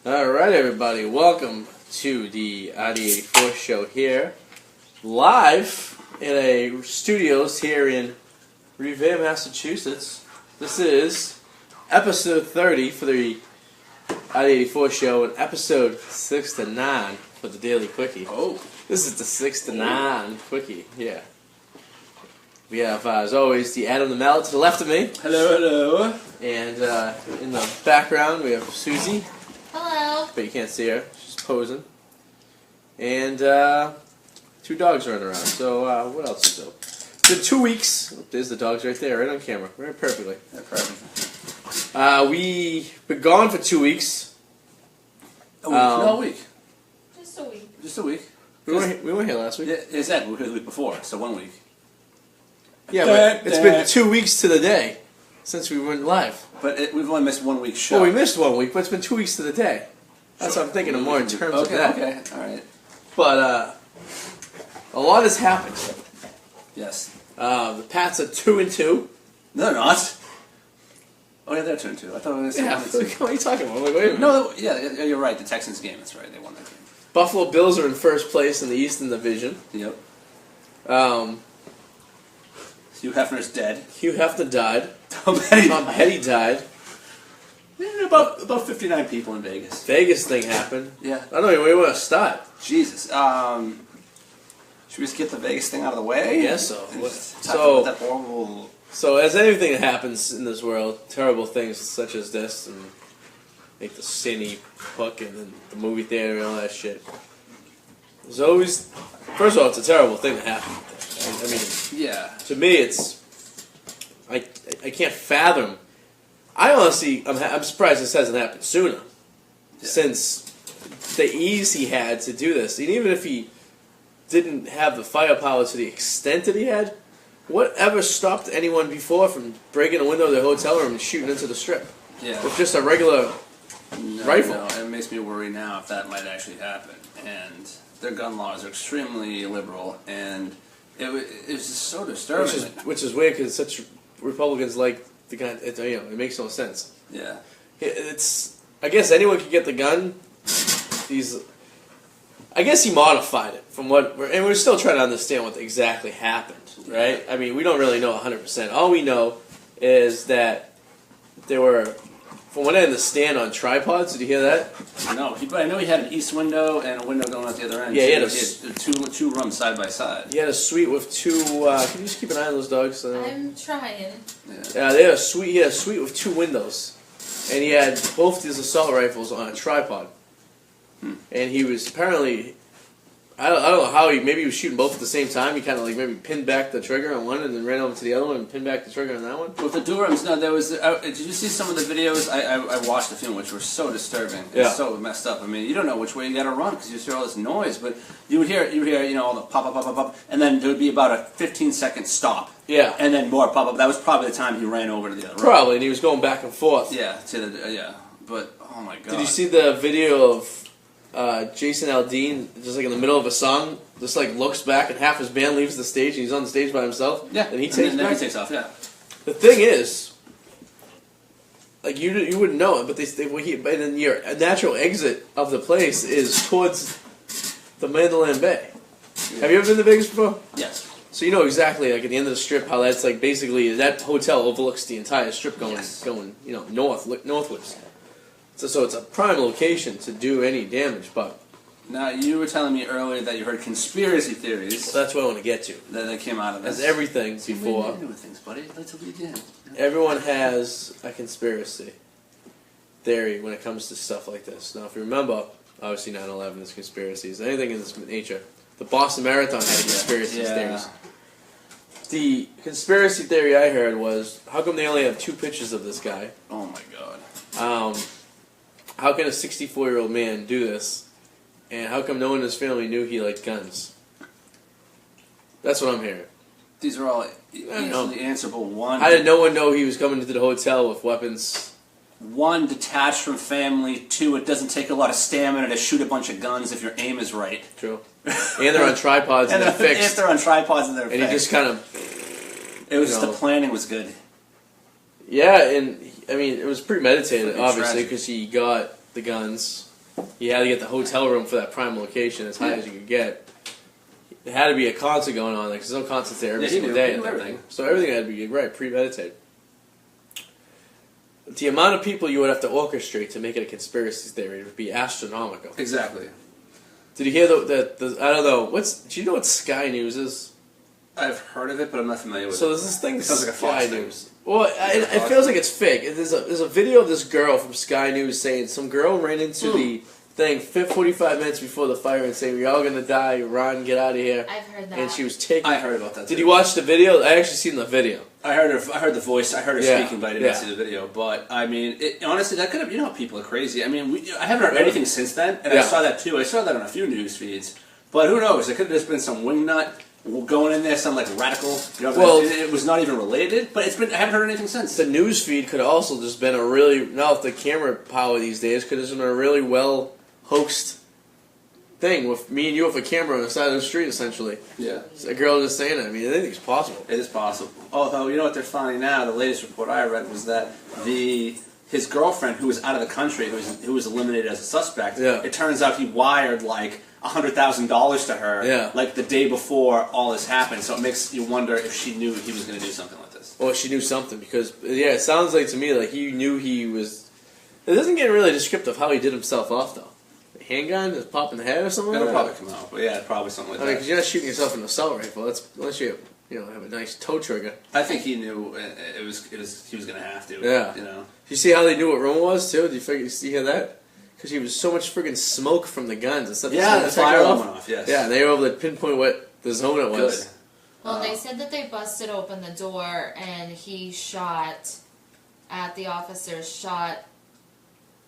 Alright everybody, welcome to the Arty 84 show here, live in a studios here in Revere, Massachusetts. This is episode 30 for the Arty 84 show and episode 6 to 9 for the Daily Quickie. Oh. This is the 6 to 9 Quickie, yeah. We have, as always, the Adam the Mallet to the left of me. Hello, hello. And in the background we have Susie. Hello. But you can't see her. She's posing. And two dogs running around. So what else is up? It's been 2 weeks. Oh, there's the dogs right there, right on camera. Right perfectly. Yeah, perfect. We've been gone for 2 weeks. A week. No, a week. Just a week. Just a week. We weren't here last week. Yeah, exactly. We were here the week before, so 1 week. Yeah, but it's been 2 weeks to the day since we went live. But we've only missed 1 week show. Well, we missed 1 week, but it's been 2 weeks to the day. That's what I'm thinking of more in terms of that. Okay, alright. But a lot has happened. Yes. The Pats are 2-2. No, they're not. Oh, yeah, they're 2-2. I thought it was 1-2. What are you talking about? Like, wait a minute. No, yeah, you're right. The Texans game, that's right. They won that game. Buffalo Bills are in first place in the Eastern Division. Yep. Hugh Hefner's dead. Hugh Hefner died. Tom Petty died. Yeah, about 59 people in Vegas. Vegas thing happened. Yeah. I don't know where you want to start. Jesus. Should we just get the Vegas thing out of the way? I guess so. And just talk about that horrible... So as anything that happens in this world, terrible things such as this, and like the Sandy Hook and then the movie theater and all that shit. There's always... First of all, it's a terrible thing that happened. I mean, yeah. To me, it's... I can't fathom... I honestly, I'm surprised this hasn't happened sooner. Yeah. Since the ease he had to do this. And even if he didn't have the firepower to the extent that he had, whatever stopped anyone before from breaking a window of their hotel room and shooting into the strip? Yeah. With just a regular rifle. No, it makes me worry now if that might actually happen. And their gun laws are extremely liberal, and it's just so disturbing. Which is weird because such Republicans like the gun. It makes no sense. Yeah. I guess anyone could get the gun. I guess he modified it from and we're still trying to understand what exactly happened, right? I mean, we don't really know 100%. All we know is that they were, from what I understand, on tripods. Did you hear that? No, I know he had an east window and a window going out the other end. Yeah, he had two rooms side by side. He had a suite with two. Can you just keep an eye on those dogs? I'm trying. Yeah, they had a suite. He had a suite with two windows, and he had both his assault rifles on a tripod. And he was apparently, I don't know how maybe he was shooting both at the same time. He kind of like maybe pinned back the trigger on one and then ran over to the other one and pinned back the trigger on that one. With the Durhams, no, there was. Did you see some of the videos? I watched a few which were so disturbing. Yeah. So messed up. I mean, you don't know which way you got to run because you hear all this noise, but you would hear, all the pop, pop, pop, pop, pop, and then there would be about a 15-second stop. Yeah. And then more pop up. That was probably the time he ran over to the other road. Probably, and he was going back and forth. Yeah, but oh my god. Did you see the video of Jason Aldean just like in the middle of a song, just like looks back and half his band leaves the stage and he's on the stage by himself? Yeah. And he takes then he takes off. Yeah. The thing is, like you wouldn't know it, but but then your natural exit of the place is towards the Mandalay Bay. Yeah. Have you ever been to Vegas before? Yes. So you know exactly, like at the end of the strip, how that's like basically that hotel overlooks the entire strip going northwards. So it's a prime location to do any damage. But now you were telling me earlier that you heard conspiracy theories. That's what I want to get to. That came out of this. As everything before. What are you doing with things, buddy? Let's lead in. Everyone has a conspiracy theory when it comes to stuff like this. Now, if you remember, obviously 9/11 is conspiracies. Anything in this nature. The Boston Marathon had conspiracy theories. The conspiracy theory I heard was, how come they only have two pictures of this guy? Oh my god. How can a 64-year-old man do this? And how come no one in his family knew he liked guns? That's what I'm hearing. These are all easily answerable. How did no one know he was coming into the hotel with weapons? One, detached from family. Two, it doesn't take a lot of stamina to shoot a bunch of guns if your aim is right. True. And they're on tripods and they're fixed. If they're on tripods and they're fixed. And he just kind of... It was just the planning was good. Yeah, and I mean, it was premeditated, obviously, because he got the guns he had to get the hotel room for that prime location as high as you could get. There had to be a concert going on, like, there's no concerts there every Yeah, he single knew. day He and knew everything. everything. So everything had to be, right, premeditated. The amount of people you would have to orchestrate to make it a conspiracy theory would be astronomical. Exactly. Did you hear the I don't know, do you know what Sky News is? I've heard of it, but I'm not familiar with So it. there's this thing, It sounds like a Fox Sky thing. News. Well, it feels like it's fake. There's a video of this girl from Sky News saying some girl ran into the thing 45 minutes before the fire and saying, "We're all gonna die. Run, get out of here." I've heard that. And she was taking. I heard about that. Did too. you watch the video? I actually seen the video. I heard her. I heard the voice. I heard her Yeah, speaking, but I didn't yeah. see the video. But I mean, honestly, that could have. You know, how people are crazy. I mean, I haven't heard anything since then, and I Yeah. saw that too. I saw that on a few news feeds. But who knows? It could have just been some wingnut going in there, some like radical. You know, Well- it was not even related. But it's been. I haven't heard anything since. The news feed could have also just been a really now with the camera power these days could have been a really well hoaxed thing with me and you with a camera on the side of the street essentially. Yeah, It's a girl just saying it. I mean, anything's possible. it is possible. Although you know what they're finding now. The latest report I read was that his girlfriend, who was out of the country, who was eliminated as a suspect. Yeah. It turns out he wired like $100,000 to her. Yeah. Like the day before all this happened. So it makes you wonder if she knew he was going to do something like this. Well, she knew something because it sounds like to me like he knew he was. It doesn't get really descriptive how he did himself off though. A handgun, just pop in the head or something. It'll like probably that? come out, but yeah, probably something like I mean, that. because you're not shooting yourself in an assault rifle. That's unless you have a nice toe trigger. I think he knew he was going to have to. Yeah. You know. You see how they knew what room it was too? Did you hear that? Because he was so much friggin' smoke from the guns and stuff. Yeah, the fire alarm went off. Yes. Yeah, they were able to pinpoint what the zone it was. Good. Well, they said that they busted open the door and he shot at the officers, shot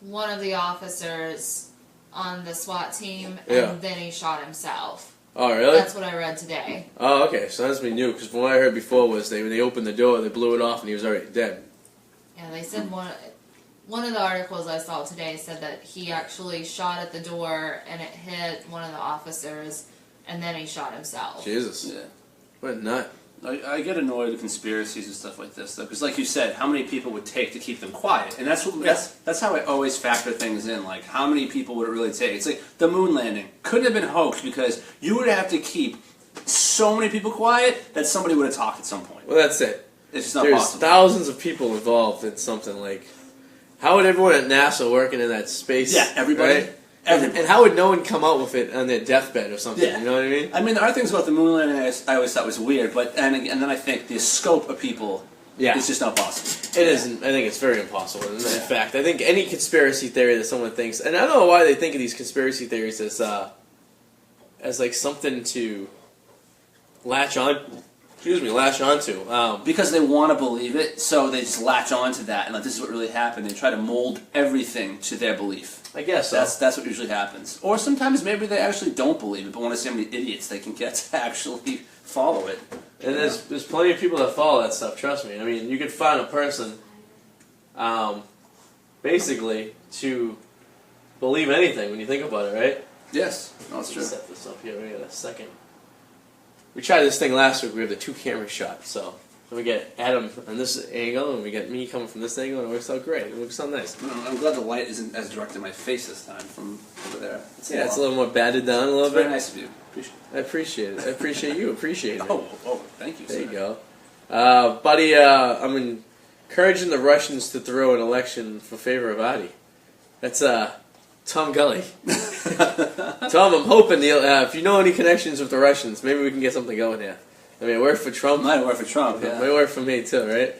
one of the officers on the SWAT team, and Yeah. then he shot himself. Oh, really? That's what I read today. Oh, okay. So that's me new. Because from what I heard before was when they opened the door, they blew it off, and he was already dead. Yeah, they said one of the articles I saw today said that he actually shot at the door and it hit one of the officers, and then he shot himself. Jesus, Yeah. what a nut. I get annoyed with conspiracies and stuff like this, though, because, like you said, how many people would take to keep them quiet? And that's how I always factor things in. Like, how many people would it really take? It's like the moon landing couldn't have been hoaxed because you would have to keep so many people quiet that somebody would have talked at some point. Well, that's it. It's just not There's possible. thousands of people involved in something like. How would everyone at NASA working in that space? Yeah, everybody. Right? Everybody. And how would no one come out with it on their deathbed or something? Yeah. You know what I mean? I mean, there are things about the moon landing I always thought was weird, but and then I think the scope of people Yeah. is just not possible. It isn't. I think it's very impossible. In fact, I think any conspiracy theory that someone thinks, and I don't know why they think of these conspiracy theories as like something to latch on. Latch onto. Because they want to believe it, so they just latch on to that, and like, this is what really happened. They try to mold everything to their belief. I guess so. That's what usually happens. Or sometimes maybe they actually don't believe it, but want to see how many idiots they can get to actually follow it. And there's plenty of people that follow that stuff. Trust me. I mean, you could find a person, basically to believe anything when you think about it, right? Yes, no, that's true. Set this up here. Wait a second. We tried this thing last week. We have the 2-camera shot, so we get Adam on this angle, and we get me coming from this angle, and it works out great. It works out nice. I'm glad the light isn't as direct in my face this time from over there. It's a little more batted down a little It's very bit. nice of you. Appreciate it. I appreciate it. I appreciate you. Appreciate it. Oh, thank you. There you sir. go. Buddy, I'm encouraging the Russians to throw an election for favor of Arty. That's Tom Gully. Tom, I'm hoping if you know any connections with the Russians, maybe we can get something going here. I mean, it worked for Trump. Might work for Trump. It Yeah. might work for me too, right?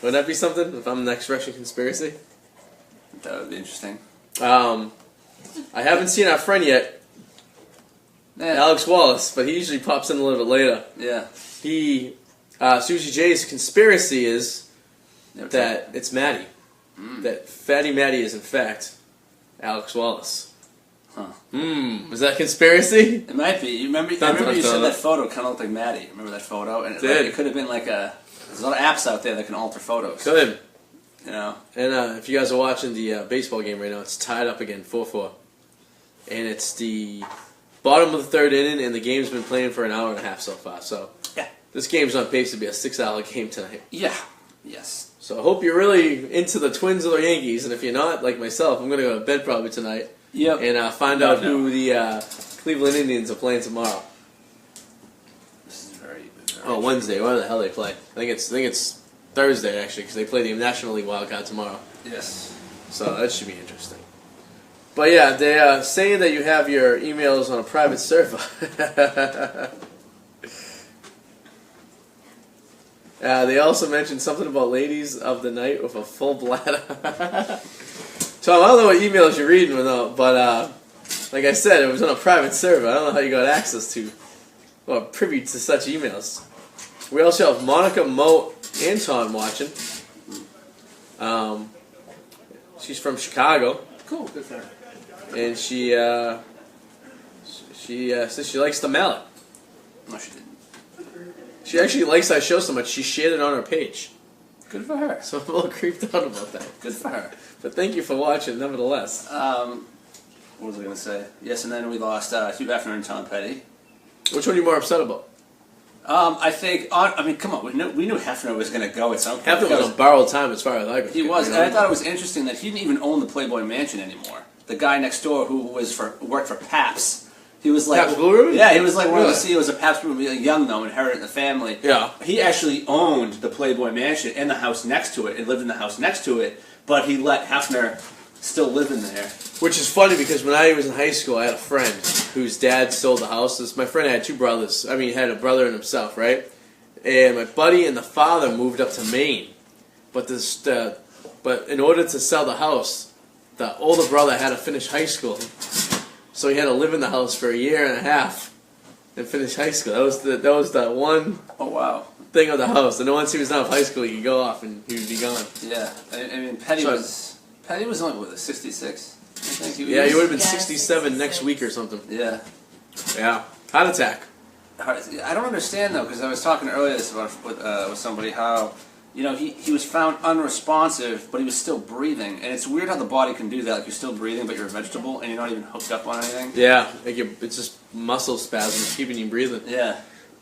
Wouldn't that be something if I'm the next Russian conspiracy? That would be interesting. I haven't seen our friend yet, Yeah. Alex Wallace, but he usually pops in a little bit later. Yeah. Susie J's conspiracy is Never that it's Maddie. That Fatty Maddie is in fact Alex Wallace. Huh. Was that conspiracy? It might be. I remember you said that photo kind of looked like Maddie. Remember that photo? And it could have been like there's a lot of apps out there that can alter photos. Good. You know? And if you guys are watching the baseball game right now, it's tied up again, 4-4. And it's the bottom of the third inning, and the game's been playing for an hour and a half so far. So Yeah. this game's on pace to be a 6-hour game tonight. Yeah. Yes. So I hope you're really into the Twins or the Yankees, and if you're not, like myself, I'm going to go to bed probably tonight. Yep. and find out who the Cleveland Indians are playing tomorrow. This is very Wednesday. Where the hell they play? I think it's Thursday actually, because they play the National League wildcard tomorrow. Yes. So that should be interesting. But yeah, they saying that you have your emails on a private server. They also mentioned something about ladies of the night with a full bladder. Tom, I don't know what emails you're reading, but like I said, it was on a private server. I don't know how you got access to or privy to such emails. We also have Monica, Mo, and Tom watching. She's from Chicago. Cool. Good for her. And she says she likes the mallet. No, she didn't. She actually likes our show so much she shared it on her page. Good for her. So I'm a little creeped out about that. Good for her. But thank you for watching, nevertheless. What was I going to say? Yes, and then we lost Hugh Hefner and Tom Petty. Which one are you more upset about? I think. I mean, come on. We knew Hefner was going to go at some point. Hefner was on borrowed time as far as I go. He was, and I thought it was interesting that he didn't even own the Playboy Mansion anymore. The guy next door who worked for Pabst. He was like, Pabst Blue Ribbon? Yeah, he was like one of the Really? CEOs of Pabst Blue Ribbon, young though, inherited in the family. Yeah. He actually owned the Playboy Mansion and the house next to it, and lived in the house next to it. But he let Hefner still live in there. Which is funny because when I was in high school, I had a friend whose dad sold the house. My friend had two brothers. I mean, he had a brother and himself, right? And my buddy and the father moved up to Maine. But in order to sell the house, the older brother had to finish high school. So he had to live in the house for a year and a half and finish high school. That was the one thing of the house. And once he was done with high school, he could go off and he would be gone. Yeah, I mean, Petty was only, what, 66? I think He would have been Yeah, 67 next 66. week or something. Yeah. Yeah. Heart attack. I don't understand, though, because I was talking earlier with somebody how, he was found unresponsive, but he was still breathing. And it's weird how the body can do that. Like, you're still breathing, but you're a vegetable, and you're not even hooked up on anything. Yeah. It's just muscle spasms keeping you breathing. Yeah.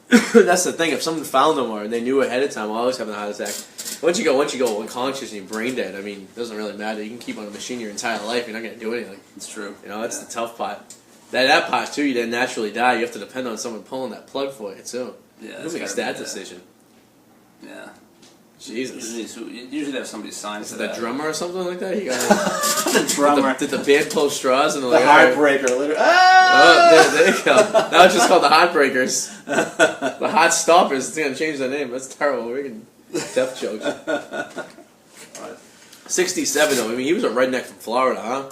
That's the thing. If someone found them or they knew ahead of time, I'll always have a heart attack. Once you go unconscious and you're brain dead, I mean, it doesn't really matter. You can keep on a machine your entire life. You're not going to do anything. It's true. That's the tough part. That part, too, you didn't naturally die. You have to depend on someone pulling that plug for you, too. Yeah. Who makes that decision? Yeah. Jesus. Usually they have somebody sign Is to it that. the drummer or something like that? You got The drummer. Did the band pull straws and they're The like, all right. heartbreaker. Literally. Oh, there you go. Now it's just called the Heartbreakers. The Hot Stoppers. It's going to change their name. That's terrible. We're getting death jokes. 67, though. I mean, he was a redneck from Florida, huh?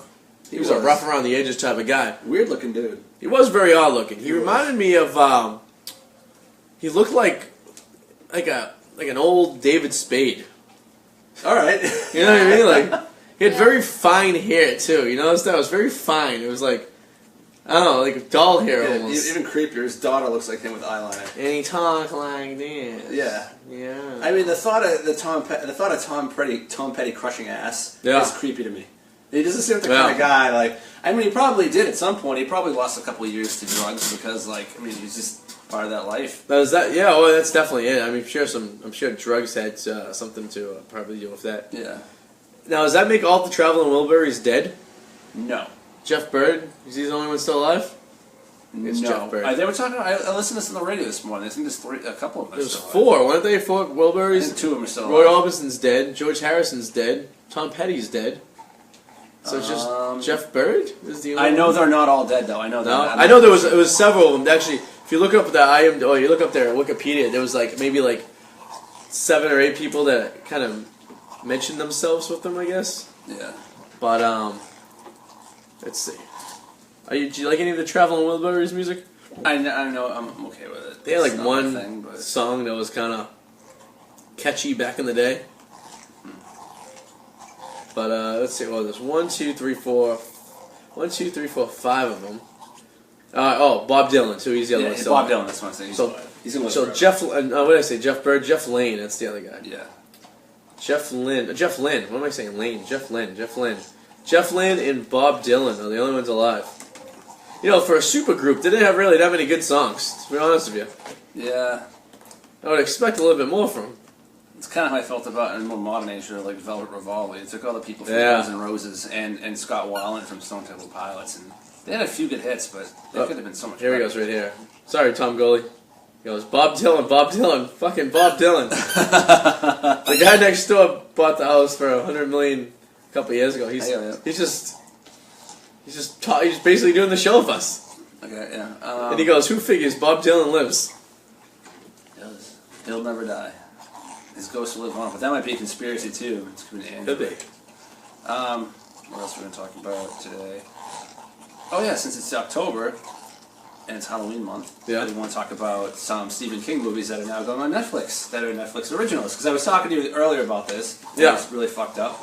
He was a rough around the edges type of guy. Weird looking dude. He was very odd looking. He reminded me of, he looked like an old David Spade. All right. You know what I mean? Like, he had very fine hair, too. You notice that? It was very fine. It was like, I don't know, like doll hair almost. Even creepier. His daughter looks like him with eyeliner. And he talked like this. Yeah. Yeah. I mean, the thought of Tom Petty crushing ass is creepy to me. He doesn't seem like the kind of guy, like, I mean, he probably did at some point. He probably lost a couple of years to drugs because, like, I mean, he's just part of that life. Yeah, well, that's definitely it. I mean, I'm sure drugs had something to probably deal with that. Yeah. Now, does that make all the Traveling Wilburys dead? No. Jeff Bird? Is he the only one still alive? It's no. Jeff Bird. They were talking. I listened to this on the radio this morning. I think there's a couple of them. There's four, weren't they? Four Wilburys? I think two of them are still Roy alive. Orbison's dead. George Harrison's dead. Tom Petty's dead. So it's just Jeff Bird is the only I know one? they're not all dead though. I know that. No, I know it was several of them. Actually, if you look up you look up their Wikipedia, there was maybe 7 or 8 people that kind of mentioned themselves with them, I guess. Yeah. But let's see. Do you like any of the Traveling Wilburys music? I know. I'm okay with it. They had It's not one my thing, but song that was kind of catchy back in the day. But let's see. Well, there's 1, 2, 3, 4, 5 of them. Bob Dylan too. He's the other one. So, Bob Dylan. That's what I'm saying. He's gonna live Jeff. What did I say? Jeff Bird. Jeff Lane. That's the other guy. Yeah. Jeff Lynne. What am I saying? Lane. Jeff Lynne. Jeff Lynne and Bob Dylan are the only ones alive. For a supergroup, they didn't have really that many good songs. To be honest with you, Yeah. I would expect a little bit more from them. It's kind of how I felt about in a more modern age show like Velvet Revolver. It took all the people from Yeah. Guns N' Roses and Scott Weiland from Stone Temple Pilots, and they had a few good hits, but they could have been so much Here he better. goes right here. Sorry, Tom Goalie. He goes, Bob Dylan, fucking Bob Dylan. The guy next door bought the house for $100 million a couple of years ago. He's just basically doing the show with us. Okay, yeah. And he goes, who figures Bob Dylan lives? He'll never die. His ghost will live on, but that might be a conspiracy too. It's could be an Could be. What else are we going to talk about today? Oh yeah, since it's October and it's Halloween month, Yeah. we want to talk about some Stephen King movies that are now going on Netflix, that are Netflix originals. Because I was talking to you earlier about this. Yeah. It's really fucked up.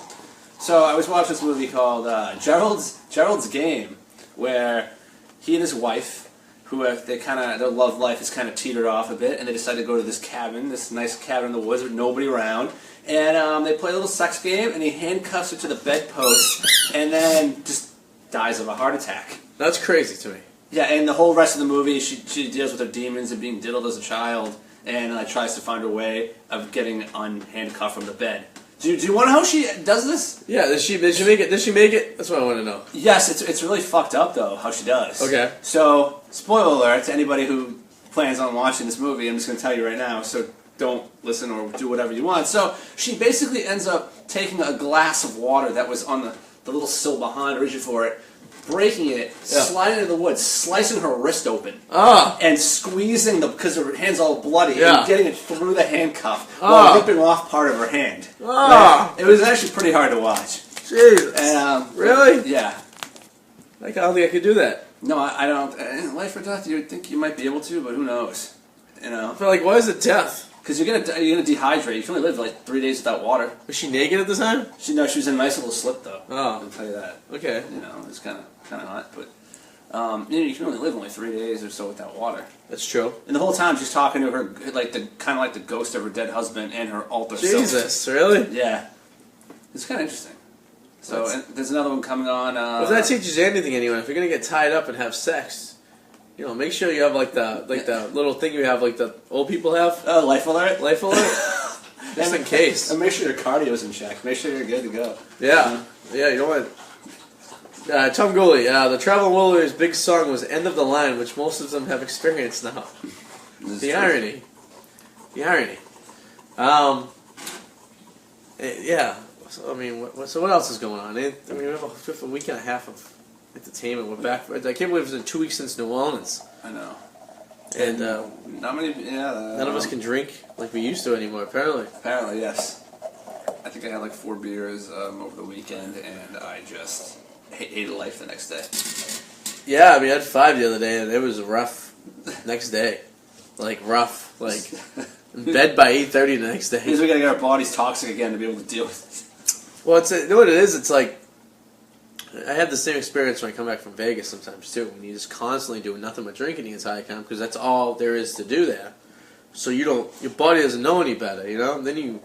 So I was watching this movie called Gerald's Game, where he and his wife, who have, their love life is kind of teetered off a bit, and they decide to go to this cabin, this nice cabin in the woods with nobody around, and they play a little sex game, and he handcuffs her to the bedpost, and then just dies of a heart attack. That's crazy to me. Yeah, and the whole rest of the movie, she deals with her demons and being diddled as a child, and tries to find her way of getting unhandcuffed from the bed. Do you want to know how she does this? Yeah, did she make it? Does she make it? That's what I want to know. Yes, it's really fucked up though how she does. Okay. So, spoiler alert to anybody who plans on watching this movie. I'm just going to tell you right now. So don't listen or do whatever you want. So she basically ends up taking a glass of water that was on the little sill behind, reaching for it, breaking it, sliding into the woods, slicing her wrist open, and squeezing because her hand's all bloody, and getting it through the handcuff while ripping off part of her hand. It was actually pretty hard to watch. Jesus. And, really? Yeah. I don't think I could do that. No, I don't. Life or death, you would think you might be able to, but who knows? You know? I feel like, why is it death? Because you're gonna dehydrate. You can only live like 3 days without water. Was she naked at the time? She was in a nice little slip though. Oh. I'll tell you that. Okay. You know, it's kind of hot, but you can only live only 3 days or so without water. That's true. And the whole time she's talking to her like the ghost of her dead husband and her alter self. Jesus, really? Yeah. It's kind of interesting. So and there's another one coming on. Well, if that teaches you anything, anyway, if you're gonna get tied up and have sex, make sure you have the little thing you have like the old people have. Life alert. Life alert. Just in case. And make sure your cardio's in check. Make sure you're good to go. Yeah. Yeah. You know what? Tom Goalie. The Traveling Wilburys' big song was "End of the Line," which most of them have experienced now. The irony. The irony. Yeah. So, I mean, what else is going on? We have a week and a half of entertainment. We're back. I can't believe it's been 2 weeks since New Orleans. I know. And not many. Yeah. none of us can drink like we used to anymore. Apparently. Apparently, yes. I think I had like 4 beers over the weekend, and I just hated life the next day. Yeah, I mean, I had 5 the other day, and it was rough. Next day, rough. In bed by 8:30 the next day. Because we gotta get our bodies toxic again to be able to deal with it. Well, you know what it is? It's like, I have the same experience when I come back from Vegas sometimes, too. When you're just constantly doing nothing but drinking the entire time, because that's all there is to do there. So your body doesn't know any better, And then you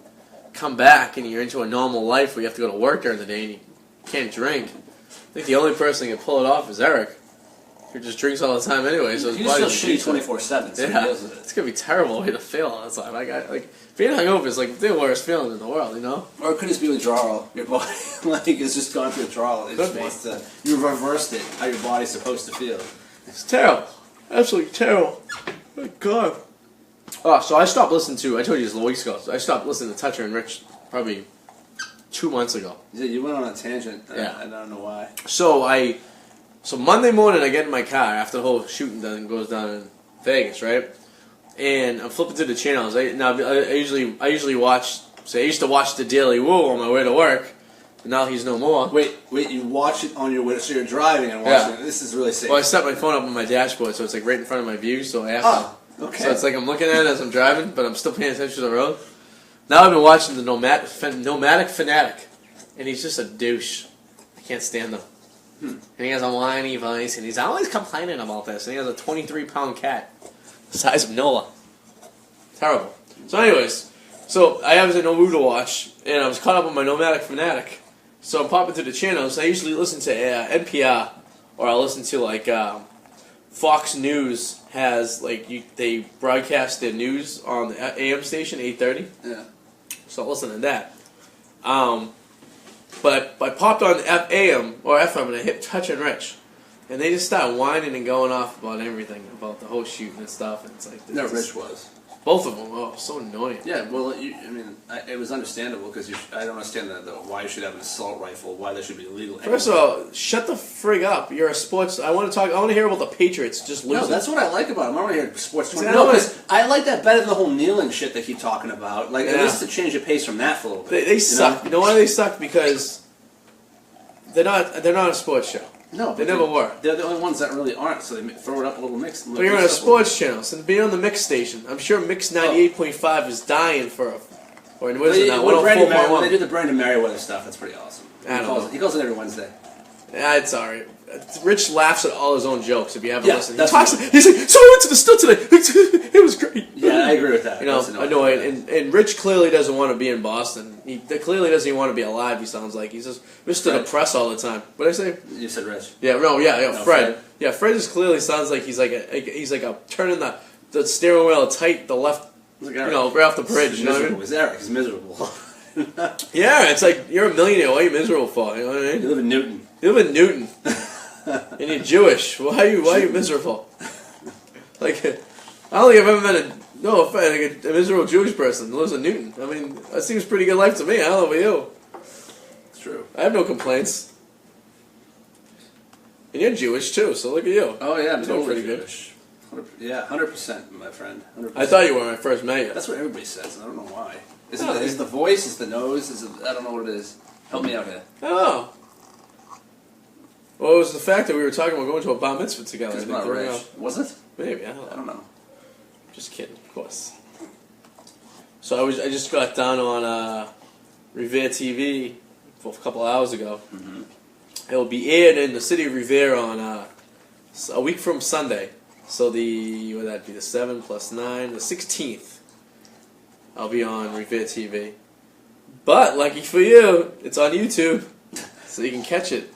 come back and you're into a normal life where you have to go to work during the day and you can't drink. I think the only person who can pull it off is Eric, who just drinks all the time anyway. So his He's body still shitty 24/7, so he deals with it. It's gonna be a terrible way to feel all the time. Being hungover is the worst feeling in the world, Or it could just be withdrawal. Your body it's just gone through withdrawal. It just wants to. You reversed it. How your body's supposed to feel. It's terrible, absolutely terrible. My God. Oh, so I stopped listening to. I told you this a weeks ago. I stopped listening to Toucher and Rich probably 2 months ago. Yeah, you went on a tangent. Yeah. I don't know why. So Monday morning I get in my car after the whole shooting goes down in Vegas, right? And I'm flipping through the channels. I usually watch. So I used to watch the Daily Woo on my way to work. But now he's no more. Wait! You watch it on your way, so you're driving and watching it. This is really safe. Well, I set my phone up on my dashboard, so it's right in front of my view. So I have to. Okay. So it's I'm looking at it as I'm driving, but I'm still paying attention to the road. Now I've been watching the Nomadic Fanatic, and he's just a douche. I can't stand him. And he has a whiny voice, and he's always complaining about this. And he has a 23-pound cat, the size of Noah. Terrible. So anyways, I have no movie to watch, and I was caught up on my Nomadic Fanatic. So I'm popping through the channels. I usually listen to NPR, or I'll listen to Fox News has they broadcast their news on the AM station 8:30. Yeah. So listen to that. But I popped on AM or FM and I hit Touch and Rich. And they just start whining and going off about everything, about the whole shooting and stuff. And it's like, No, Rich was. Both of them. Oh, so annoying. Yeah, well, it was understandable because I don't understand why you should have an assault rifle, why that should be illegal. First of all, shut the frig up. You're a sports. I want to hear about the Patriots just losing. No, that's what I like about them. I don't want to hear sports. See, No, because I like that better than the whole kneeling shit they keep talking about. Like, Yeah. at least to change the pace from that for a little bit. They suck. You know why they suck? Because they're not a sports show. No, They never were. They're the only ones that really aren't, so they throw it up a little mix. But you're on a sports channel, so be on the mix station. I'm sure Mix 98.5 is dying for a. Or what is it now? When they 104.1. do the Brandon Merriweather stuff, that's pretty awesome. I don't know. He calls it every Wednesday. Yeah, it's alright. Rich laughs at all his own jokes. If you haven't Yeah, listened, he that's talks. what- He's like, "So I went to the store today. It was great." Yeah, I agree with that. You know, That's annoying. And Rich clearly doesn't want to be in Boston. He clearly doesn't even want to be alive. He sounds like he's just Mr. Fred. Depressed all the time. What did I say? You said Rich. Yeah, No, Fred. Fred. Yeah, Fred just clearly sounds like he's like a turning the steering wheel tight, the left, Like right off the bridge. He's You know what I miserable. mean? He's Eric. He's miserable. Yeah, it's like you're a millionaire. What are you miserable for? You know what I mean? You live in Newton. You live in Newton, and you're Jewish. Why are you miserable? Like, I don't think I've ever met a miserable Jewish person who lives in Newton. I mean, that seems a pretty good life to me. I don't know about you. It's true. I have no complaints. And you're Jewish too, so look at you. Oh yeah, I'm You're doing totally pretty good. Jewish. 100%, my friend. 100%. I thought you were when I first met you. That's what everybody says, and I don't know why. Is No, it the voice? Is the nose? Is it? I don't know what it is. Help me out here. Oh. Well, it was the fact that we were talking about going to a bar mitzvah together. It's I not think, growing rich. up. Was it? Maybe, I I don't know. don't know. Just kidding, of course. So I just got down on Revere TV a couple of hours ago. Mm-hmm. It will be aired in the city of Revere on a week from Sunday. So would that be the 7 plus 9, the 16th. I'll be on Revere TV. But lucky for you, it's on YouTube, so you can catch it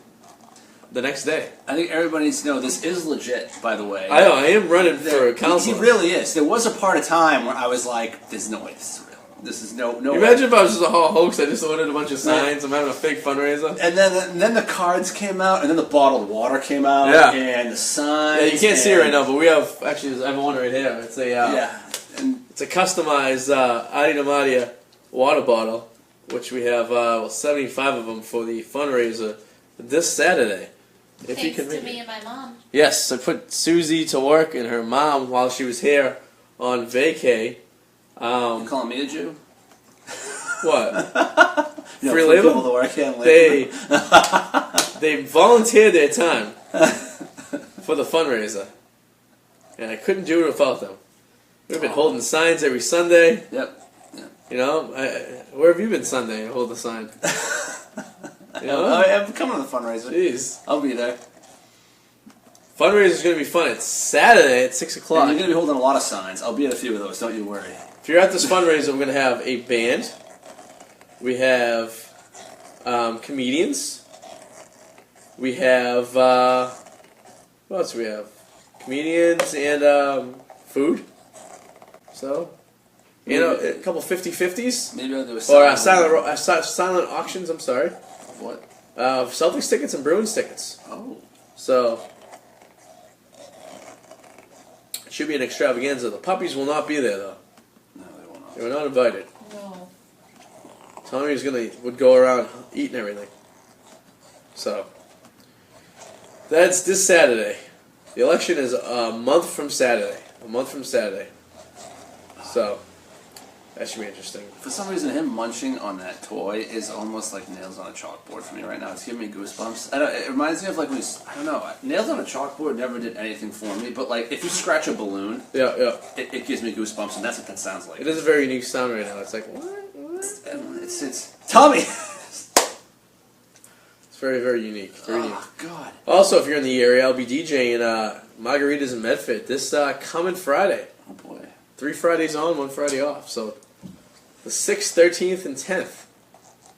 the next day. I think everybody needs to know this is legit, by the way. I am running for council. He really is. There was a part of time where I was like, "There's no way this is real. This is no way." Imagine if I was just a whole hoax. I just ordered a bunch of signs. I'm having a fake fundraiser. And then the cards came out, and then the bottled water came out, Yeah. and the signs. Yeah, you can't see it right now, but we have actually. I have one right here. It's a and it's a customized Arty Namadia water bottle, which we have 75 of them for the fundraiser this Saturday. If you Thanks can to make me it. and my mom. Yes, I put Susie to work and her mom while she was here on vacay. you calling me a Jew? What? You Free for labor? people to work here and labor. They volunteered their time for the fundraiser, and I couldn't do it without them. We've been holding signs every Sunday. Yep. You know, where have you been Sunday? To hold the sign. You know? I'm coming to the fundraiser. Jeez, I'll be there. fundraiser's gonna be fun. It's Saturday at 6 And o'clock. you're going to be holding a lot of signs. I'll be at a few of those. Don't you worry. If you're at this fundraiser, we're gonna have a band. We have comedians. We have what else do we have? Comedians and food. So, you know, a couple 50-50s. Maybe I'll do a Or silent. silent auctions, I'm sorry. What? Celtics tickets and Bruins tickets. Oh. So, it should be an extravaganza. The puppies will not be there, though. No, they will not. They were not invited. No. Tommy would go around eating everything. So, that's this Saturday. The election is a month from Saturday. A month from Saturday. So, that should be interesting. For some reason, him munching on that toy is almost like nails on a chalkboard for me right now. It's giving me goosebumps. It reminds me of like when I don't know, nails on a chalkboard never did anything for me, but like if you scratch a balloon, Yeah, yeah. it gives me goosebumps, and that's what that sounds like. It is a very unique sound right now. It's like, what? It's Tommy! It's very, very unique. Very unique. Oh, God. Also, if you're in the area, I'll be DJing Margaritas in Medford this coming Friday. Oh, boy. 3 Fridays on, 1 Friday off. So, the 6th, 13th, and 10th.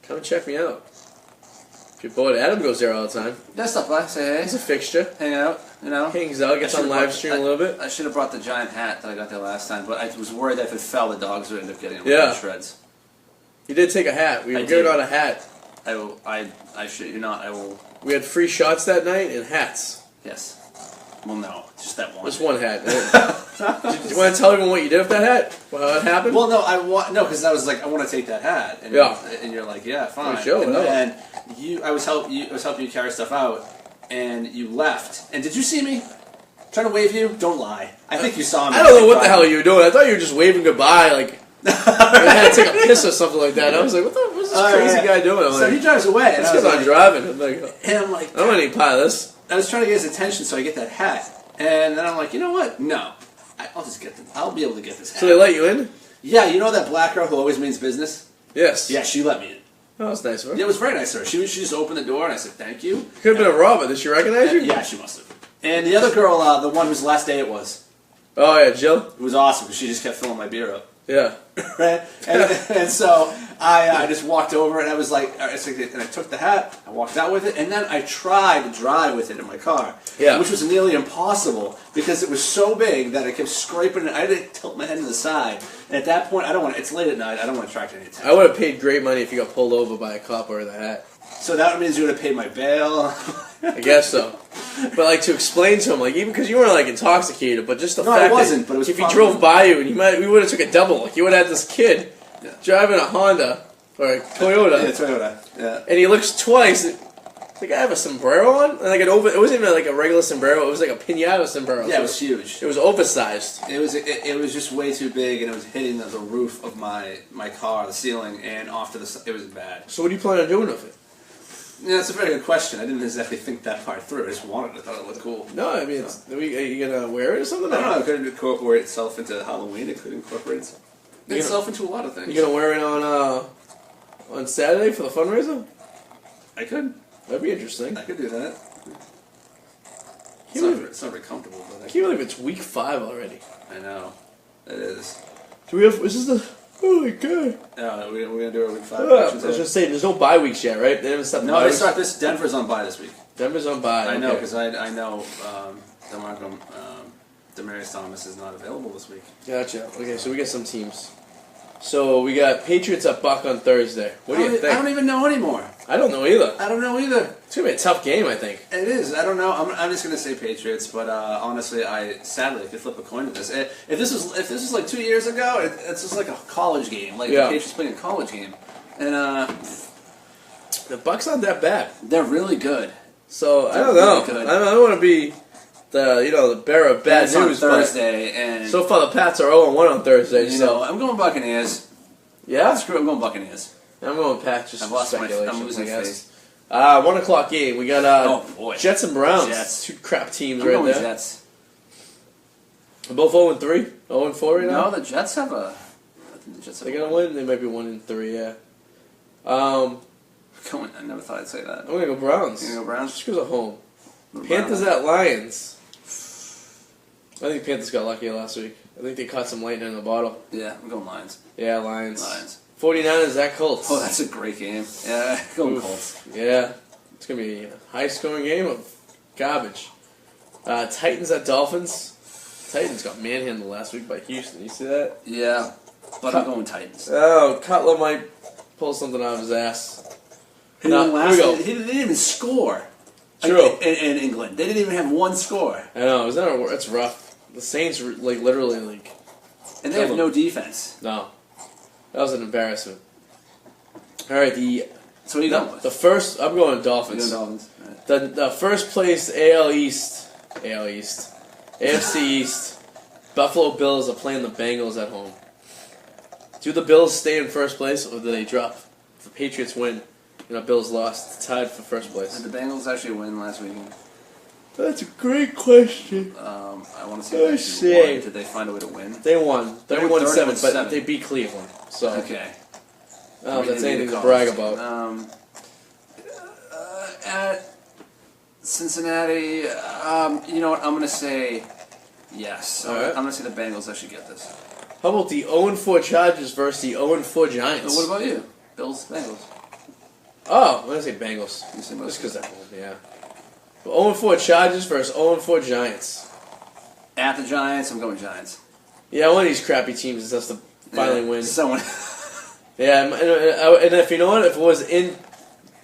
Come and check me out. If you're bored, Adam goes there all the time. Just stop by, say He's a hey, fixture. hang out, you know? Hangs out, gets on live stream a little bit. I should have brought the giant hat that I got there last time, but I was worried that if it fell, the dogs would end up getting it Yeah. in shreds. You did take a hat. We were giving out a hat. I will. I shit you not. I will. We had free shots that night and hats. Yes. Well, no, just that one. Just one hat. Do you want to tell everyone what you did with that hat? What happened? Well, no, because I was like, I want to take that hat, and and you're like, yeah, fine. Sure, and then I was helping you carry stuff out, and you left. And did you see me? Trying to wave you? Don't lie. I think you saw me. I don't know what the hell you were doing. I thought you were just waving goodbye, like I had to take a piss or something like that. And I was like, what's this crazy guy doing? I'm so like, he drives away. That's because I'm driving. I'm like, and I'm like, I don't want any part of this. I was trying to get his attention so I get that hat. And then I'm like, you know what? No. I'll just get them. I'll be able to get this hat. So they let you in? Yeah, you know that black girl who always means business? Yes. Yeah, she let me in. Oh, that's nice of her. Yeah, it was very nice of her. She just opened the door and I said, thank you. Could have been a robber. Did she recognize you? Yeah, she must have. And the other girl, the one whose last day it was. Oh, yeah, Jill? It was awesome because she just kept filling my beer up. Yeah. Right? And so I just walked over and I was like, and I took the hat, I walked out with it, and then I tried to drive with it in my car. Yeah. Which was nearly impossible because it was so big that I kept scraping it. I had to tilt my head to the side. And at that point, it's late at night, I don't want to attract any attention. I would have paid great money if you got pulled over by a cop wearing the hat. So that means you would have paid my bail? I guess so. But like to explain to him, like even because you weren't like intoxicated, but just the fact I wasn't, but it was if he drove by you and we would have took a double. Like you would have had this kid driving a Honda or a Toyota. Yeah, Toyota. Yeah. And he looks twice. Like I have a sombrero on, and like it wasn't even like a regular sombrero. It was like a piñata sombrero. Yeah, it was huge. It was oversized. It was just way too big, and it was hitting the roof of my car, the ceiling, and off to the. It was bad. So what do you plan on doing with it? Yeah, that's a very good question. I didn't exactly think that part through. I just wanted it. I thought it looked cool. No, I mean, are you gonna wear it or something? I don't know. It could incorporate itself into Halloween. It could incorporate itself into a lot of things. You gonna wear it on Saturday for the fundraiser? I could. That'd be interesting. I could do that. It's not very comfortable, but I can't believe it's week 5 already. I know. It is. Do we have? Is this the? Oh my god. No, we're gonna do our week 5. I was just saying, there's no bye weeks yet, right? They haven't set. No, they start this. Denver's on bye this week. Denver's on bye. I know because I know DeMarco, Demarius Thomas is not available this week. Gotcha. Okay, so we got some teams. So we got Patriots at Buck on Thursday. What do you think? I don't even know anymore. I don't know either. I don't know either. It's gonna be a tough game, I think. It is. I don't know. I'm just gonna say Patriots, but honestly, sadly I could flip a coin to this. If this was like 2 years ago, it's just like a college game, like the Patriots playing a college game, and the Bucks aren't that bad. They're really good. So I don't know. I don't want to be the bearer of bad news. On Thursday, and so far the Pats are 0-1 on Thursday. I'm going Buccaneers. Yeah, screw it. I'm going Buccaneers. I'm going Pats. Just I've lost speculation. I'm losing faith. 1 o'clock game. We got Jets and Browns. Jets. 2 crap teams I'm right going there. Jets. They're both 0-3, 0-4 right now. No, the Jets have a. I think the Jets have. They're gonna win. They might be 1-3. Yeah. I never thought I'd say that. I'm gonna go Browns. You're gonna go Browns? Just because of home. Panthers at Lions. I think Panthers got lucky last week. I think they caught some lightning in the bottle. Yeah, I'm going Lions. Yeah, Lions. Lions. 49ers at Colts. Oh, that's a great game. Yeah, going Colts. Yeah. It's going to be a high-scoring game of garbage. Titans at Dolphins. Titans got manhandled last week by Houston. You see that? Yeah, but I'm going Titans. Oh, Cutler might pull something out of his ass. He didn't even score. True. In England. They didn't even have one score. I know. It's rough. The Saints, literally, and they have no defense. No. That was an embarrassment. All right, so what are you going with? The first, I'm going Dolphins. You're going Dolphins. Right. The first place AFC East, Buffalo Bills are playing the Bengals at home. Do the Bills stay in first place, or do they drop? If the Patriots win, Bills lost, it's tied for first place. Did the Bengals actually win last weekend? That's a great question. I want to see if they actually won. Did they find a way to win? They won. 31-7, but they beat Cleveland. So. Okay. That's anything to brag about. At Cincinnati, you know what? I'm going to say yes. All right. I'm going to say the Bengals actually get this. How about the 0-4 Chargers versus the 0-4 Giants? What about you? Bills, Bengals. Oh, I'm going to say Bengals. Just because they're home, yeah. 0-4 Chargers versus 0-4 Giants. At the Giants, I'm going Giants. Yeah, one of these crappy teams has to finally win. Yeah, and if you know what, if it was in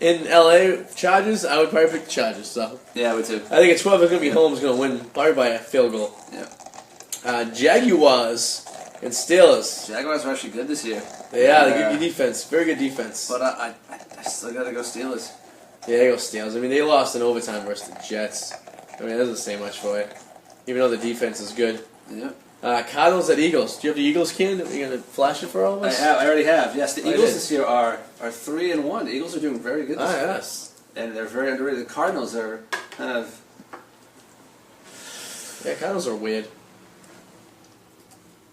LA Chargers, I would probably pick the Chargers. So Yeah, I would too. I think it's 12 is going to be Holmes going to win probably by a field goal. Yeah. Jaguars and Steelers. Jaguars are actually good this year. Yeah, they give you defense, very good defense. But I still gotta go Steelers. Yeah, they go Steelers. I mean, they lost in overtime versus the Jets. I mean, that doesn't say much for you, even though the defense is good. Yeah. Cardinals at Eagles. Do you have the Eagles can? Are you going to flash it for all of us? I already have. Yes, the I Eagles did. this year are 3-1. The Eagles are doing very good this year. Yes. And they're very underrated. The Cardinals are kind of... Yeah, Cardinals are weird.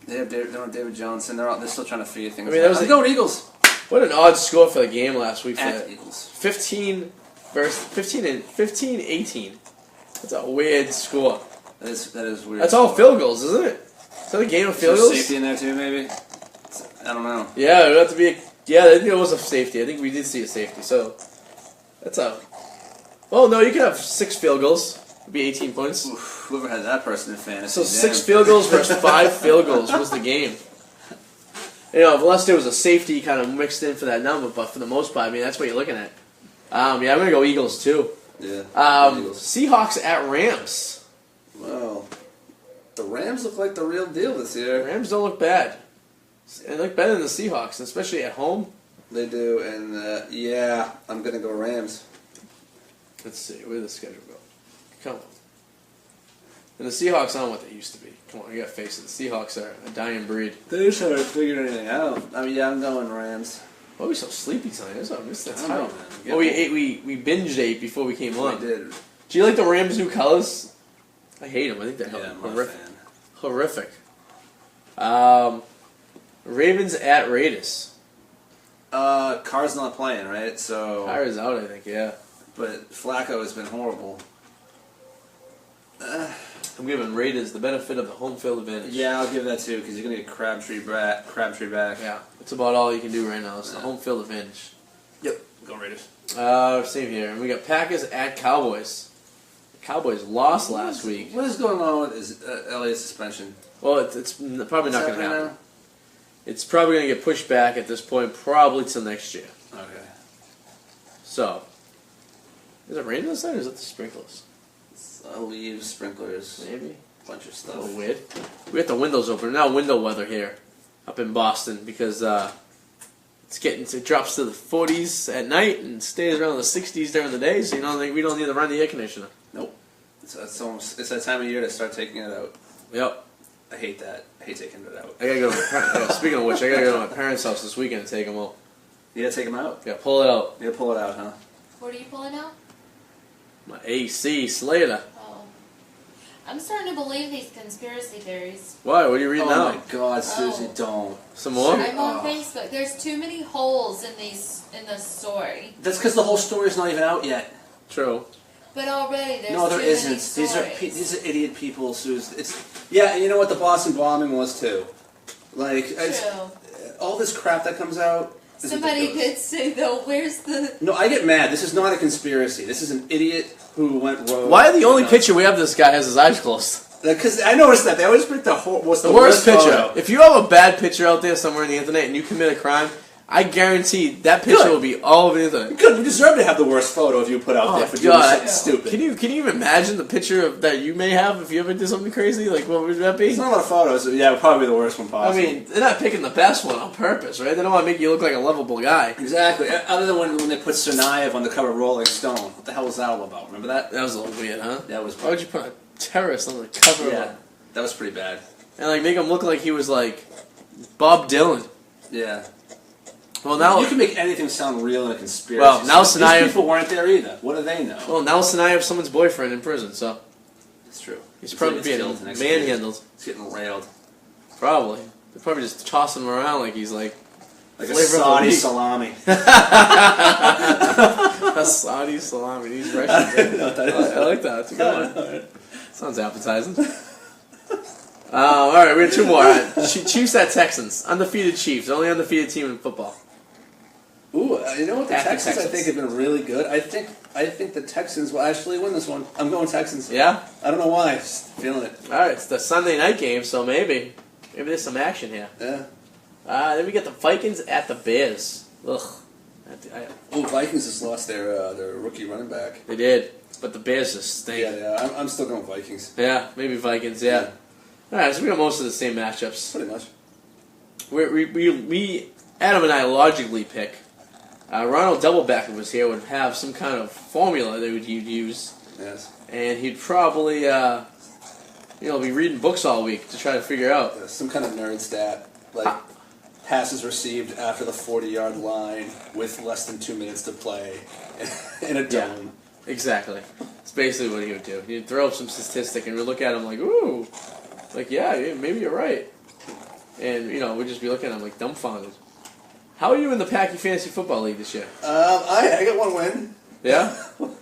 They have David Johnson. They're still trying to figure things I mean, that out. was I'm going Eagles. What an odd score for the game last week. At For the Eagles. 15 versus 15-18. That's a weird score. That is weird. That's all field goals, isn't it? Is that a game of Is field there goals? safety in there too, maybe? I don't know. Yeah, it would have to be. Yeah, I think it was a safety. I think we did see a safety. So that's a. Well, no, you could have 6 field goals. It'd be 18 points. Oof, whoever had that person in fantasy. So 6 field goals versus 5 field goals was the game. You know, unless there was a safety kind of mixed in for that number, but for the most part, I mean, that's what you're looking at. Yeah, I'm gonna go Eagles too. Yeah. Eagles. Seahawks at Rams. Well, the Rams look like the real deal this year. Rams don't look bad. They look better than the Seahawks, especially at home. They do, and yeah, I'm gonna go Rams. Let's see, where did the schedule go? Come on. And the Seahawks aren't what they used to be. Come on, you gotta face it. The Seahawks are a dying breed. They just haven't figured anything out. I mean, yeah, I'm going Rams. Why are we so sleepy tonight? I missed that I don't know, time. man. Well, we binge ate before we came on. We did. Do you like the Rams' new colors? I hate them. I think they're Yeah, I'm not a horrific. fan. Horrific. Ravens at Raiders. Carr's not playing, right? So, Kyra's out, I think, yeah. but Flacco has been horrible. I'm giving Raiders the benefit of the home field advantage. Yeah, I'll give that too because you're gonna get Crabtree back. Yeah. That's about all you can do right now. It's the home field advantage. Yep. Go Raiders. Same here. And we got Packers at Cowboys. The Cowboys lost last week. What is going on with Elliott's suspension? Well, it's probably not going to happening happen. now? It's probably going to get pushed back at this point, probably till next year. Okay. So, is it raining outside or is it the sprinklers? Leaves, sprinklers, Maybe. bunch of A stuff. little weird. We got the windows open. Now window weather here up in Boston because it drops to the 40s at night and stays around the 60s during the day. So we don't need to run the air conditioner. Nope. It's that time of year to start taking it out. Yep. I hate that. I hate taking it out. I gotta go. To my speaking of which, I gotta go to my parents' house this weekend and take them all. You gotta take them out. Yeah, pull it out. You gotta pull it out, huh? What are you pulling out? My AC Slater. Oh. I'm starting to believe these conspiracy theories. Why? What are you reading Oh now? my God, Susie, Oh. don't. Some more? I'm on Oh. Facebook. There's too many holes in this story. That's because the whole story's not even out yet. True. But already there's No, there too isn't. many stories. These are idiot people, Susan. And you know what the Boston bombing was too. Like True. all this crap that comes out. Is Somebody ridiculous. did say though, where's the... No, I get mad. This is not a conspiracy. This is an idiot who went rogue. Why the only picture we have of this guy has his eyes closed? Because I noticed that they always pick what's The worst picture. photo. If you have a bad picture out there somewhere on the internet and you commit a crime, I guarantee that picture Good. will be all over the internet. Good. We deserve to have the worst photo if you put out there for doing something stupid. Can you even imagine the picture that you may have if you ever did something crazy? Like, what would that be? It's not a lot of photos. Yeah, probably the worst one I possible. mean, they're not picking the best one on purpose, right? They don't want to make you look like a lovable guy. exactly. Other than when they put Tsarnaev on the cover of Rolling Stone. What the hell was that all about? Remember that? That was a little weird, huh? That was. Why would you put a terrorist on the cover Yeah, of it? that was pretty bad. And, like, make him look like he was, like, Bob Dylan. Yeah. Well, now... You can make anything sound real in a conspiracy. Well, now These Tsarnaev... people weren't there either. What do they know? Well, now Tsarnaev's someone's boyfriend in prison, so... It's true. He's probably being killed and executed. manhandled. It's getting railed. Probably. They're probably just tossing him around like he's, like... Like a Flavor of the Saudi week. salami. a Saudi salami. These Russians. I like that. That's a good one. Sounds appetizing. All right, we got 2 more. Chiefs at Texans. Undefeated Chiefs. Only undefeated team in football. Ooh, you know what? The After Texans, I Texans. think, have been really good. I think the Texans will actually win this one. I'm going Texans. Yeah? I don't know why. Just feeling it. All right, it's the Sunday night game, so maybe there's some action here. Yeah. Then we get the Vikings at the Bears. Ugh. Vikings just lost their rookie running back. They did, but the Bears just stink. Yeah. I'm still going Vikings. Yeah, maybe Vikings. Yeah. All right, so we got most of the same matchups. Pretty much. We Adam and I logically pick. Ronald Doublebacker was here, would have some kind of formula that he'd use. Yes. And he'd probably, be reading books all week to try to figure out. Some kind of nerd stat. Like, passes received after the 40-yard line with less than 2 minutes to play in a dome. Yeah, exactly. It's basically what he would do. He'd throw up some statistic and we'd look at him like, ooh. Like, yeah, maybe you're right. And, we'd just be looking at him like dumbfounded. How are you in the Packy Fantasy Football League this year? I got one win. Yeah?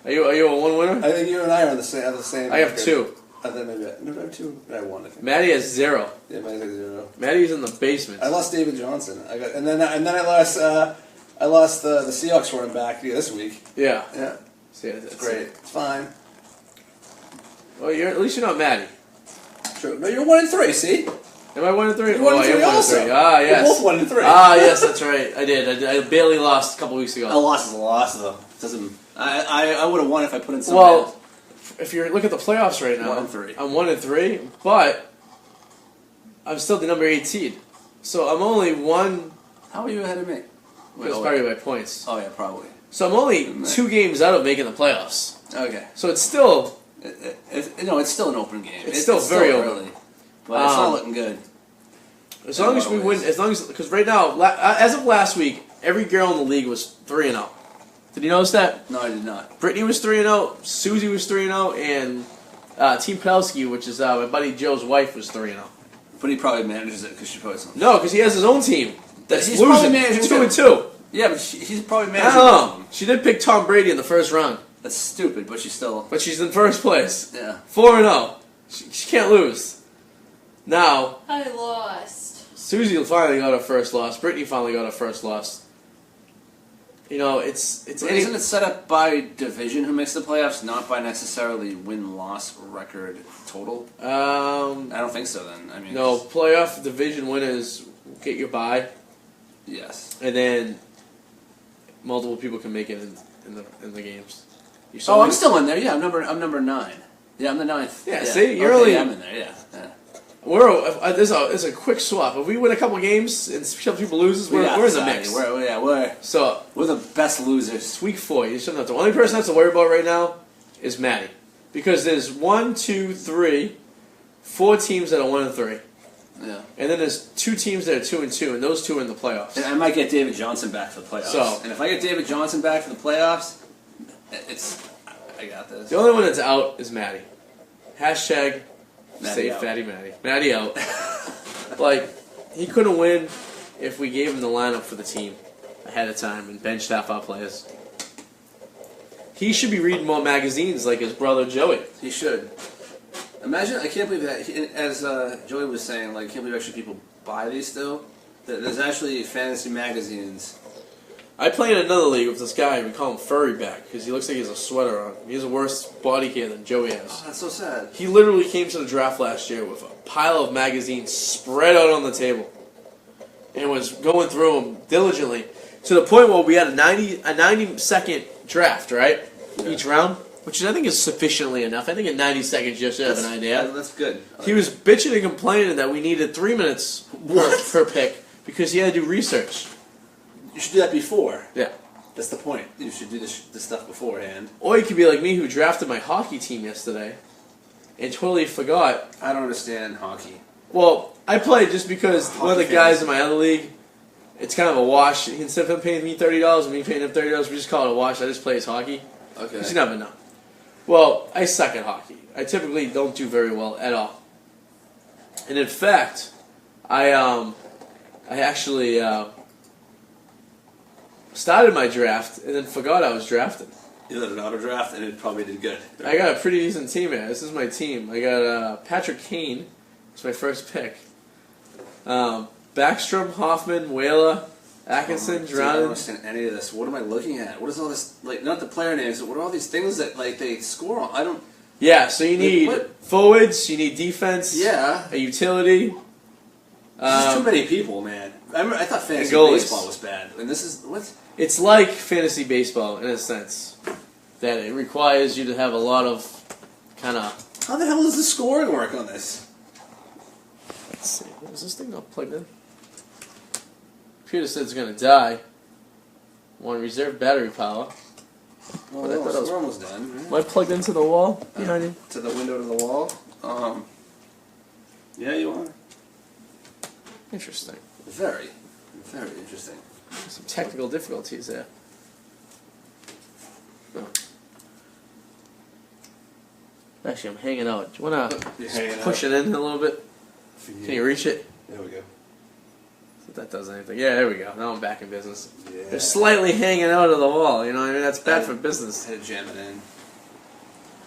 Are you a one winner? I think you and I are the same. I have two. I thought maybe I have two. I have one. I think. Maddie has 0. Yeah, Maddie has 0. Maddie's in the basement. I lost David Johnson. And then I lost the Seahawks running back this week. Yeah. Yeah. See, that's great. It's fine. Well, at least you're not Maddie. True. No, you're 1-3. See. Am I 1-3? You're 1-3 also. 1-3. Ah, yes. We're both 1-3. Ah, yes, that's right. I did. I barely lost a couple weeks ago. A loss is a loss, though. Doesn't. I would have won if I put in some. Well, if you look at the playoffs right now, 1-3. I'm 1-3, but I'm still the number 8 seed. So I'm only one. How are you ahead of me? It's probably by points. Oh yeah, probably. So I'm only 2 games out of making the playoffs. Okay. So it's still. It's still an open game. It's still very early, but it's not looking good. As long as we win, because right now, as of last week, every girl in the league was 3-0. Did you notice that? No, I did not. Brittany was 3-0, Susie was 3-0, and Team Pelski, which is my buddy Joe's wife, was 3-0. But he probably manages it because she probably something. No, because he has his own team that's he's losing probably managing 2-2. Yeah, but he's probably I managing. don't know. She did pick Tom Brady in the first round. That's stupid, but she's still. But she's in first place. Yeah. 4-0. She can't lose. Now, I lost. Susie finally got her first loss. Brittany finally got her first loss. It's. Isn't it set up by division who makes the playoffs, not by necessarily win-loss record total? I don't think so. Then no, playoff division winners get your bye. Yes. And then multiple people can make it in the games. I'm still in there. Yeah, I'm number 9. Yeah, I'm the 9th. Yeah, see, you're only. I'm in there. Yeah. There's a quick swap. If we win a couple games and some people loses, we're in the mix. We're the best losers. It's week 4. You shouldn't have to. The only person that's to worry about right now is Maddie, because there's 1, 2, 3, 4 teams that are 1-3. Yeah. And then there's 2 teams that are 2-2, and those 2 are in the playoffs. And I might get David Johnson back for the playoffs. And if I get David Johnson back for the playoffs, I got this. The only one that's out is Maddie. Hashtag Maddie save out. Fatty Maddie. Maddie out. He couldn't win if we gave him the lineup for the team ahead of time and benched half our players. He should be reading more magazines like his brother Joey. He should. Imagine, I can't believe that, as Joey was saying, I can't believe actually people buy these still. There's actually fantasy magazines. I play in another league with this guy. We call him Furryback because he looks like he has a sweater on. He has a worse body hair than Joey has. Oh, that's so sad. He literally came to the draft last year with a pile of magazines spread out on the table and was going through them diligently to the point where we had a 90-second draft, right? Yeah. Each round, which I think is sufficiently enough. I think in 90 seconds you should have an idea. That's good. He was bitching and complaining that we needed 3 minutes per pick because he had to do research. You should do that before. Yeah. That's the point. You should do this stuff beforehand. Or you could be like me who drafted my hockey team yesterday and totally forgot. I don't understand hockey. Well, I played just because one of the guys in my other league, it's kind of a wash. Instead of him paying me $30 and me paying him $30, we just call it a wash. I just play his hockey. Okay. Because you never know. Well, I suck at hockey. I typically don't do very well at all. And in fact, I actually started my draft and then forgot I was drafted. You did an auto draft and it probably did good. I got a pretty decent team here. This is my team. I got Patrick Kane. It's my first pick. Backstrom, Hoffman, Whaler, Atkinson, I don't Droughton. understand any of this. What am I looking at? What is all this? Not the player names, but what are all these things that they score on? I don't. Yeah, so you need forwards, you need defense, Yeah. a utility. There's too many people, man. I thought fantasy goalies. baseball was bad, and this is what? It's like fantasy baseball in a sense that it requires you to have a lot of kind of. How the hell does the scoring work on this? Let's see. Is this thing not plugged in? Computer said it's gonna die. Want reserve battery power. Well, But I thought I was- we're almost done. Right? Am I plugged into the wall behind you? To the window to the wall. Yeah, you are. Interesting. Very, very interesting. Some technical difficulties there. Oh. Actually, I'm hanging out. Do you want to You're hanging push out. it in a little bit? For Can you reach it? There we go. If that does anything. Yeah, there we go. Now I'm back in business. Yeah. They're slightly hanging out of the wall. You know what I mean? That's bad for business. Had to jam it in.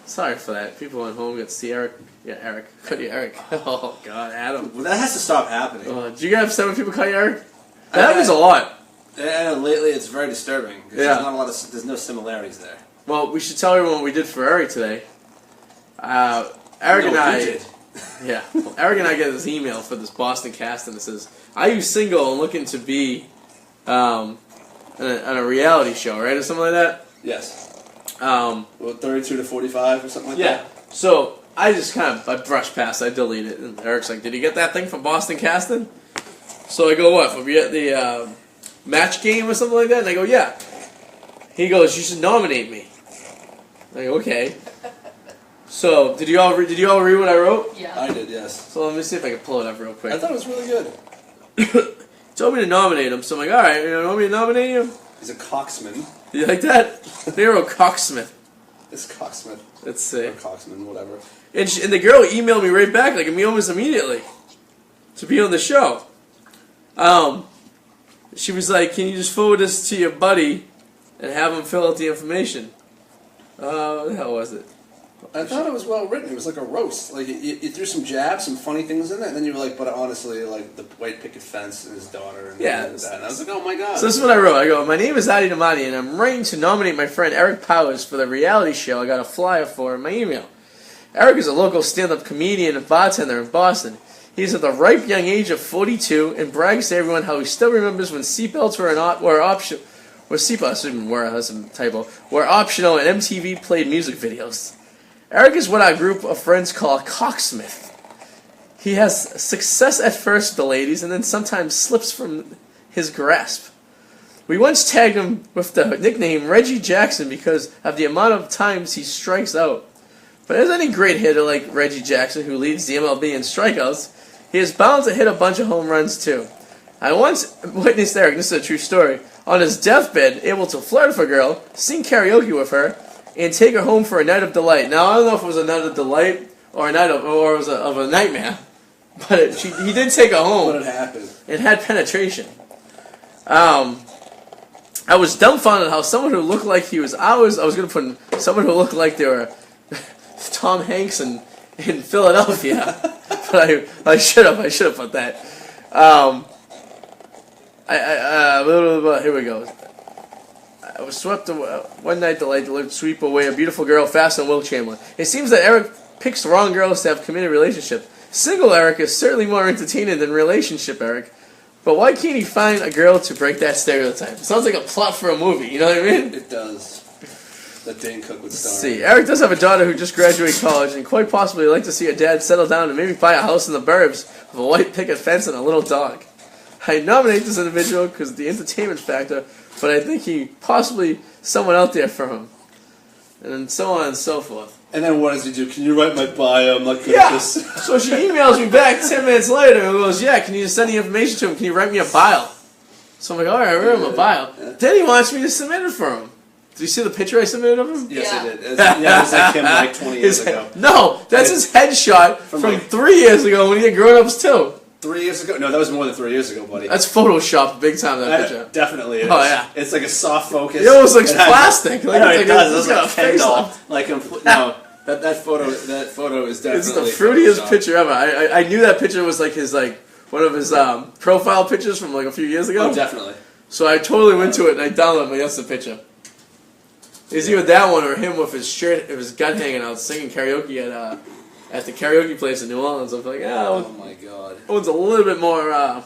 Sorry for that. People at home get to see Eric. Yeah, Eric. Call you Eric. Oh, God, Adam. Well, that has to stop happening. Do you have 7 people call you Eric? That happens a lot. And lately, it's very disturbing. 'Cause Yeah. There's not a lot of. There's no similarities there. Well, we should tell everyone what we did for Eric today. Eric and No, I. you did. Yeah. Well, Eric and I get this email for this Boston cast, and it says, "Are you single and looking to be on a reality show, right, or something like that?" Yes. Um, Well, 32 to 45 or something like yeah. that. So I just I brushed past. I deleted it, and Eric's like, "Did you get that thing from Boston Casting?" So I go, "What? Were we at the match game or something like that?" And I go, "Yeah." He goes, "You should nominate me." I go, "Okay." So did you all read what I wrote? Yeah. I did, yes. So let me see if I can pull it up real quick. I thought it was really good. He told me to nominate him, so I'm like, all right, you want me to nominate you? He's a coxman. You like that? Nero Cocksmith. It's coxman. Let's see. Or coxman, whatever. And the girl emailed me right back, like almost immediately, to be on the show. She was like, can you just forward this to your buddy and have him fill out the information? What the hell was it? I thought it was well written. It was like a roast. Like you threw some jabs, some funny things in it, and then you were like, "But honestly, like the white picket fence and his daughter." And Yeah. that. And I was like, "Oh my god!" So this is what I wrote. I go, my name is Arty and I'm writing to nominate my friend Eric Powers for the reality show I got a flyer for in my email. Eric is a local stand-up comedian and bartender in Boston. He's at the ripe young age of 42 and brags to everyone how he still remembers when seatbelts were optional. Were seatbelts even were, that's a typo. Were optional and MTV played music videos. Eric is what our group of friends call a cocksmith. He has success at first with the ladies and then sometimes slips from his grasp. We once tagged him with the nickname Reggie Jackson because of the amount of times he strikes out. But as any great hitter like Reggie Jackson, who leads the MLB in strikeouts, he is bound to hit a bunch of home runs too. I once witnessed Eric, this is a true story, on his deathbed, able to flirt with a girl, sing karaoke with her, and take her home for a night of delight. Now, I don't know if it was a night of delight or it was of a nightmare, but he did take her home. What had happened? It had penetration. I was dumbfounded how someone who looked like he was ours, I was going to put someone who looked like they were Tom Hanks in Philadelphia. But I should have put that. Here we go. I was swept away. One night, delight to sweep away a beautiful girl faster than Will Chamberlain. It seems that Eric picks the wrong girls to have committed relationship. Single Eric is certainly more entertaining than relationship Eric. But why can't he find a girl to break that stereotype? It sounds like a plot for a movie, you know what I mean? It does. That Dane Cook would star. Let's see. Eric does have a daughter who just graduated college and quite possibly would like to see her dad settle down and maybe buy a house in the burbs with a white picket fence and a little dog. I nominate this individual because of the entertainment factor, but I think he possibly someone out there for him. And then so on and so forth. And then what does he do? Can you write my bio? I'm like, Yeah. this. So she emails me back 10 minutes later and goes, yeah, can you just send the information to him? Can you write me a bio? So I'm like, all right, I wrote him a bio. Yeah. Then he wants me to submit it for him. Did you see the picture I submitted of him? Yes, Yeah. I did. It was like him like 20 years ago. No, that's his headshot from like- 3 years ago when he had grown-ups too. 3 years ago? No, that was more than 3 years ago, buddy. That's Photoshopped big time, that picture. Definitely is. Oh, yeah. It's like a soft focus. It almost looks It has- plastic. Like, No, it's it like does. it's It's got like a a Ken face doll. on. Like, no, that photo is definitely. It's the fruitiest Photoshopped. picture ever. I knew that picture was like his one of his profile pictures from like a few years ago. Oh, definitely. So I totally went to it and I downloaded it. Like, that's the picture. It's either that one or him with his shirt, his gut hanging out, singing karaoke at the karaoke place in New Orleans. I'm like, Oh my god. that one's a little bit more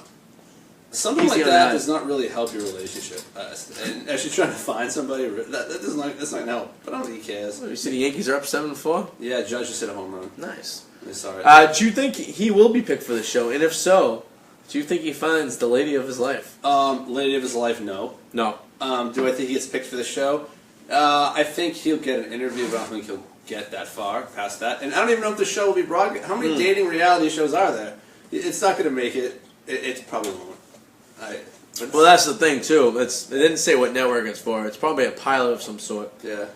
Something easy like on that the does not really help your relationship. And actually trying to find somebody, that's not going to help. But I don't think he cares. You see the Yankees are up 7-4? Yeah, Judge just hit a home run. Nice. Sorry. Do you think he will be picked for the show? And if so, do you think he finds the lady of his life? Lady of his life, no. No. Do I think he gets picked for the show? I think he'll get an interview, but I don't think he'll get that far, past that. And I don't even know if the show will be broadcast. How many dating reality shows are there? It's not going to make it. It probably won't. Well, that's the thing, too. It didn't say what network it's for. It's probably a pilot of some sort. Yeah.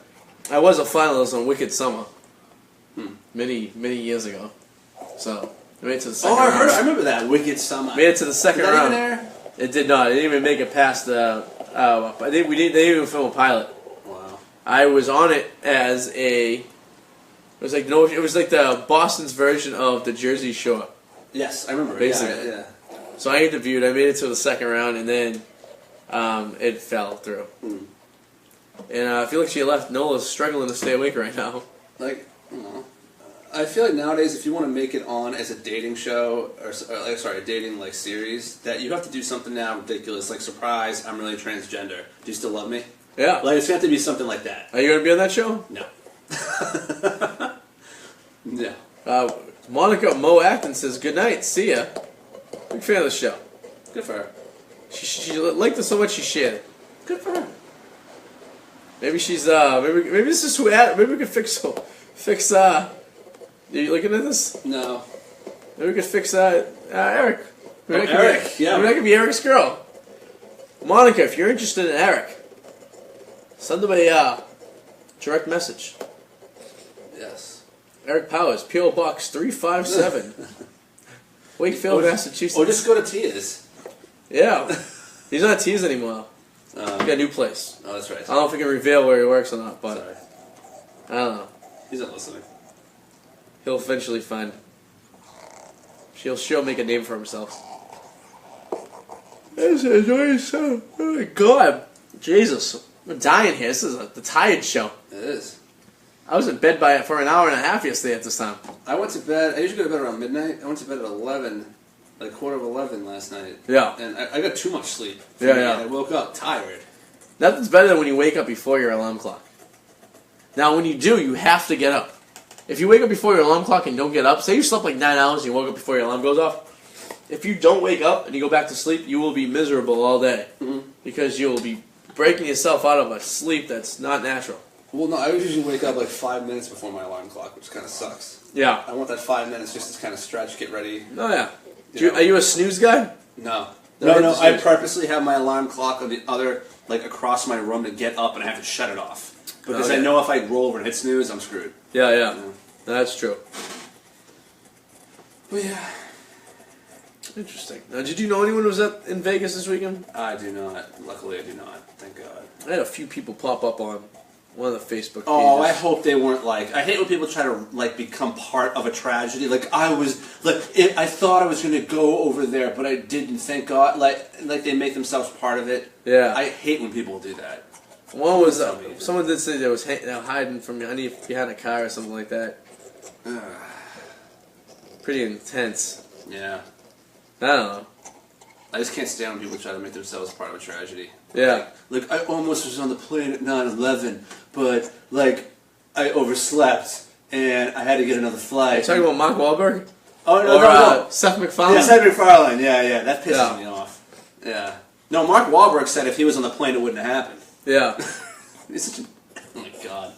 I was a finalist on Wicked Summer many years ago. So, I made it to the second round. I remember that. Wicked Summer. Made it to the second Did that round. even air? It did not. It didn't even make it past the... they didn't even film a pilot. Wow. I was on it as a... It was like the Boston's version of the Jersey Shore. Yes, I remember. Basically. Yeah. So I interviewed. I made it to the second round, and then it fell through. And I feel like she left. Nola's struggling to stay awake right now. Like, I feel like nowadays, if you want to make it on as a dating show, a dating like series, that you have to do something now ridiculous, like surprise, I'm really transgender. Do you still love me? Yeah. Like it's got to be something like that. Are you going to be on that show? No. No. Monica Mo Acton says, good night, see ya. Big fan of the show. Good for her. She liked it so much she shared it. Good for her. Maybe she's, maybe this is who, maybe we could fix, are you looking at this? No. Maybe we could fix, Eric. Maybe Eric, yeah. Maybe that could be Eric's girl. Monica, if you're interested in Eric, send him a, direct message. Yes. Eric Powers, P.O. Box 357. Wakefield, Massachusetts. Or just go to Tia's. Yeah. He's not at T's anymore. He got a new place. Oh, that's right. I don't know if we can reveal where he works or not, but Sorry. I don't know. He's not listening. He'll eventually find. She'll make a name for himself. This is oh my God, Jesus! I'm dying here. This is the tired show. It is. I was in bed for an hour and a half yesterday at this time. I went to bed. I usually go to bed around midnight. I went to bed at 11, like 11:15 last night. Yeah. And I got too much sleep. Yeah. And I woke up tired. Nothing's better than when you wake up before your alarm clock. Now, when you do, you have to get up. If you wake up before your alarm clock and don't get up, say you slept like 9 hours and you woke up before your alarm goes off, if you don't wake up and you go back to sleep, you will be miserable all day. Because you'll be breaking yourself out of a sleep that's not natural. Well, no, I usually wake up like 5 minutes before my alarm clock, which kind of sucks. Yeah. I want that 5 minutes just to kind of stretch, get ready. Oh, yeah. Are you a snooze guy? No. No, No, I purposely have my alarm clock on the other, like across my room to get up and I have to shut it off. Because I know if I roll over and hit snooze, I'm screwed. Yeah. That's true. But yeah. Interesting. Now, did you know anyone who was in Vegas this weekend? I do not. Luckily, I do not. Thank God. I had a few people pop up on one of the Facebook pages. Oh, I hope they weren't like... I hate when people try to like become part of a tragedy. Like, I thought I was going to go over there, but I didn't, thank God. Like they make themselves part of it. Yeah. I hate when people do that. One was... someone did say they was hiding from behind a car or something like that. Pretty intense. Yeah. I don't know. I just can't stand when people try to make themselves part of a tragedy. Yeah. Like I almost was on the plane at 9/11, but like I overslept and I had to get another flight. Are you talking about Mark Wahlberg? Oh no, or, no. Seth MacFarlane? Yeah, Seth MacFarlane. Yeah, that pisses me off. Yeah. No, Mark Wahlberg said if he was on the plane, it wouldn't have happened. Yeah. He's such a... Oh my God.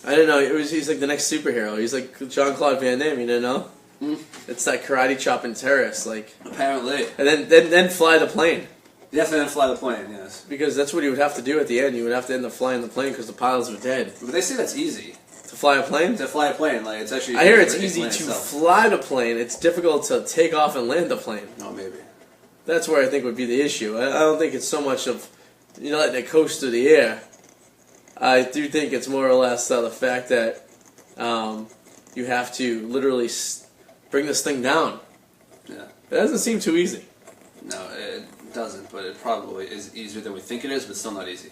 I didn't know. He's like the next superhero. He's like Jean-Claude Van Damme. You didn't know? It's that karate chopping terrorist, like. Apparently. And then fly the plane. Yes, and then fly the plane. Yes. Because that's what you would have to do at the end. You would have to end up flying the plane because the pilots were dead. But they say that's easy. To fly a plane? To fly a plane, like it's actually. I hear it's easy to fly the plane. It's difficult to take off and land the plane. Oh, maybe. That's where I think would be the issue. I don't think it's so much of letting it coast through the air. I do think it's more or less the fact that you have to literally bring this thing down. Yeah. It doesn't seem too easy. No, it doesn't, but it probably is easier than we think it is, but still not easy.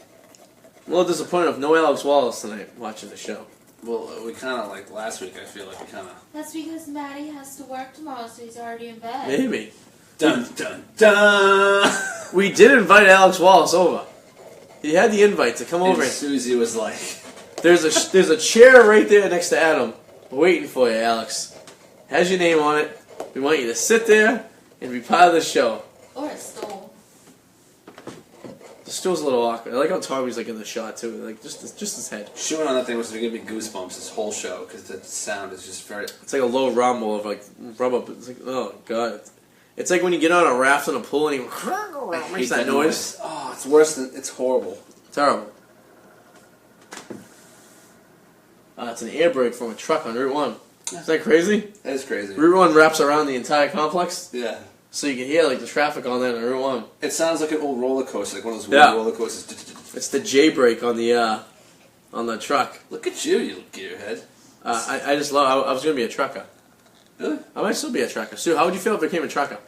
I'm a little disappointed with no Alex Wallace tonight watching the show. Well, we kind of, like, last week, I feel like we kind of... That's because Maddie has to work tomorrow, so he's already in bed. Maybe. Dun dun dun. We did invite Alex Wallace over. He had the invite to come over. And Susie was like, There's a chair right there next to Adam, waiting for you, Alex. Has your name on it. We want you to sit there and be part of the show. Or a stool. The stool's a little awkward. I like how Tommy's like in the shot too, like just his head. chewing on that thing was going to give me goosebumps this whole show because the sound is just very. It's like a low rumble of like rub up. It's like, oh god. It's like when you get on a raft in a pool and you makes that noise. Oh, it's worse than it's horrible. Terrible. It's an air brake from a truck on Route 1. Is that crazy? That is crazy. Route 1 wraps around the entire complex, Yeah. so you can hear like the traffic on that on Route 1. It sounds like an old roller coaster, like one of those Yeah. roller coasters. It's the J brake on the truck. Look at you, you gearhead. I just love. I was gonna be a trucker. Really? I might still be a trucker. Sue, how would you feel if I became a trucker?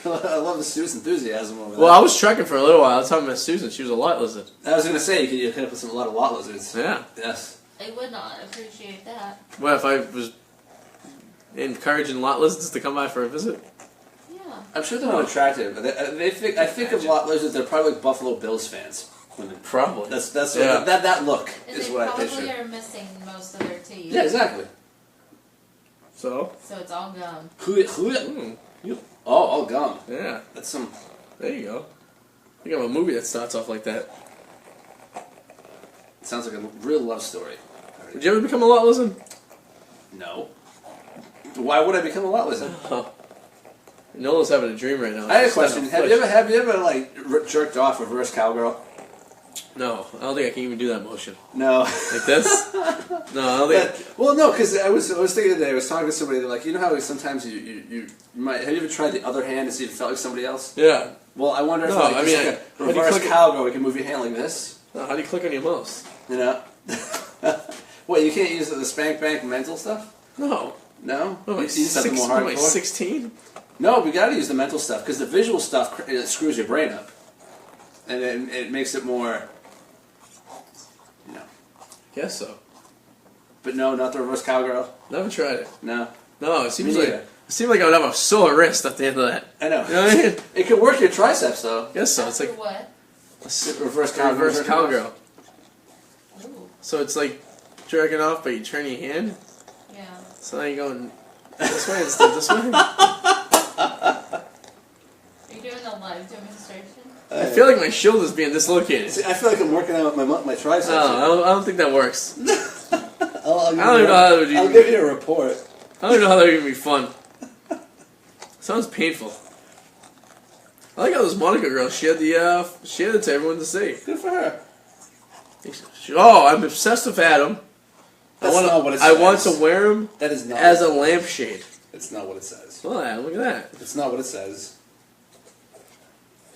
I love the Sue's enthusiasm over Well, that. I was trucking for a little while. I was talking to Susan. She was a lot lizard. I was going to say, you could have put a lot of lot lizards. Yeah. Yes. I would not appreciate that. What if I was encouraging lot lizards to come by for a visit? Yeah. I'm sure they're not attractive. But I think of lot lizards, they're probably like Buffalo Bills fans. Probably. That's Yeah. that look And is they what I probably picture. are missing most of their teeth. Yeah, exactly. So? So it's all gum. Oh, gum. Yeah. That's some. There you go. I think I have a movie that starts off like that. Sounds like a real love story. Would you ever become a lot lizard? No. Why would I become a lot lizard? Oh. Nola's having a dream right now. I had a question. Have you ever like jerked off reverse cowgirl? No, I don't think I can even do that motion. No. Like this? No, I don't think. Well, no, because I was thinking today. I was talking to somebody. They're like, you know how sometimes you might have you ever tried the other hand to see if it felt like somebody else? Yeah. Well, I wonder if No, like, I mean, like how a do you reverse click it? cowgirl, you can move your hand like this. No, how do you click on your mouse? You know. What, you can't use the spank bank mental stuff? No. No. What am I, You use something more what am I, hardcore. 16? No, we got to use the mental stuff because the visual stuff it screws your brain up, and it makes it more. You know. Guess so. But no, not the reverse cowgirl. Never tried it. No. No, it seems Me like neither. I would have a sore wrist at the end of that. I know. You know what I mean? It could work your triceps though. Guess so. It's After like what? Reverse a reverse cowgirl. Ooh. So it's like jerking off, but you turn your hand. Yeah. So now you're going this way instead of this way. Are you doing a live demonstration? I feel like my shoulder's being dislocated. See, I feel like I'm working out my triceps. No, I don't think that works. I'll I don't even know how that would I'll even give you a report. I don't even know how that would even be fun. Sounds painful. I like how this Monica girl shared it to everyone to see. Good for her. Oh, I'm obsessed with Adam. That's not what it I want says. to wear him That is not as a lampshade. It's not what it says. Well, Adam, look at that. It's not what it says.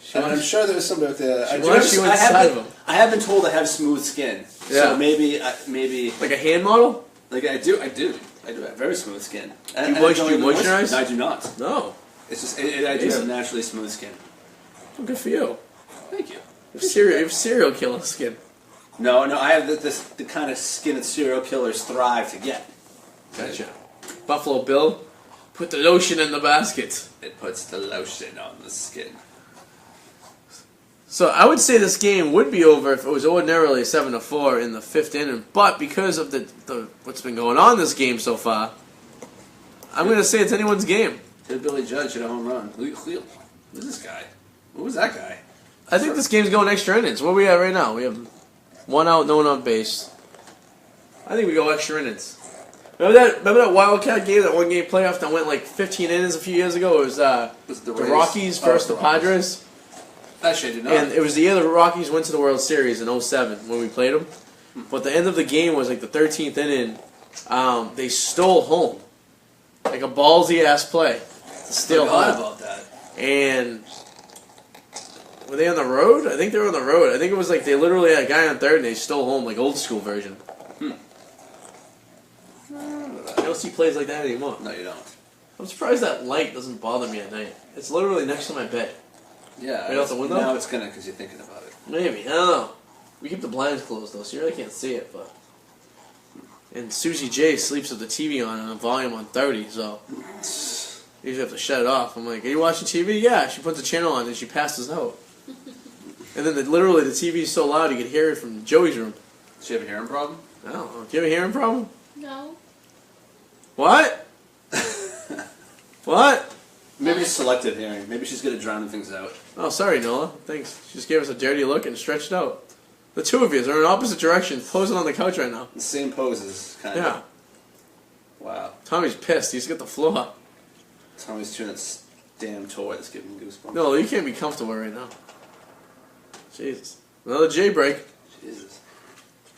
She I'm wants- sure there's somebody with the. She wants you inside of him. I have been told I have smooth skin. Yeah. So maybe like a hand model? like I do have very smooth skin. Do you moisturize? No, I do not. No. It's just I do have naturally smooth skin. Well, good for you. Thank you. You have serial killer skin. No, I have the kind of skin that serial killers thrive to get. Gotcha. Buffalo Bill, put the lotion in the basket. It puts the lotion on the skin. So I would say this game would be over if it was ordinarily 7-4 in the 5th inning, but because of the what's been going on this game so far, I'm going to say it's anyone's game. Did Billy Judge hit a home run? Who's this guy? Who was that guy? I think this game's going extra innings. Where are we at right now? We have 1 out, no one on base. I think we go extra innings. Remember that Wildcat game, that 1-game playoff that went like 15 innings a few years ago? It was the Rays? Rockies versus the Padres. Actually, I did not. And it was the year the Rockies went to the World Series in 07 when we played them. But the end of the game was like the 13th inning. They stole home. Like a ballsy-ass play. To steal I forgot home. about that. And were they on the road? I think they were on the road. I think it was like they literally had a guy on third and they stole home, like old school version. You don't see plays like that anymore. No, you don't. I'm surprised that light doesn't bother me at night. It's literally next to my bed. Yeah. Right out the window? Now it's gonna because you're thinking about it. Maybe. I don't know. We keep the blinds closed though, so you really can't see it, but And Susie J sleeps with the TV on and the volume on 30, so you usually have to shut it off. I'm like, are you watching TV? Yeah. She puts the channel on and she passes out. And then literally the TV is so loud you could hear it from Joey's room. Does she have a hearing problem? I don't know. Do you have a hearing problem? No. What? What? Maybe it's selective hearing. Maybe she's good at drowning things out. Oh, sorry, Nola. Thanks. She just gave us a dirty look and stretched out. The two of you are in opposite directions, posing on the couch right now. The same poses, kind Yeah. of. Wow. Tommy's pissed. He's got the floor. Tommy's chewing that damn toy that's giving me goosebumps. No, you can't be comfortable right now. Jesus. Another J break. Jesus.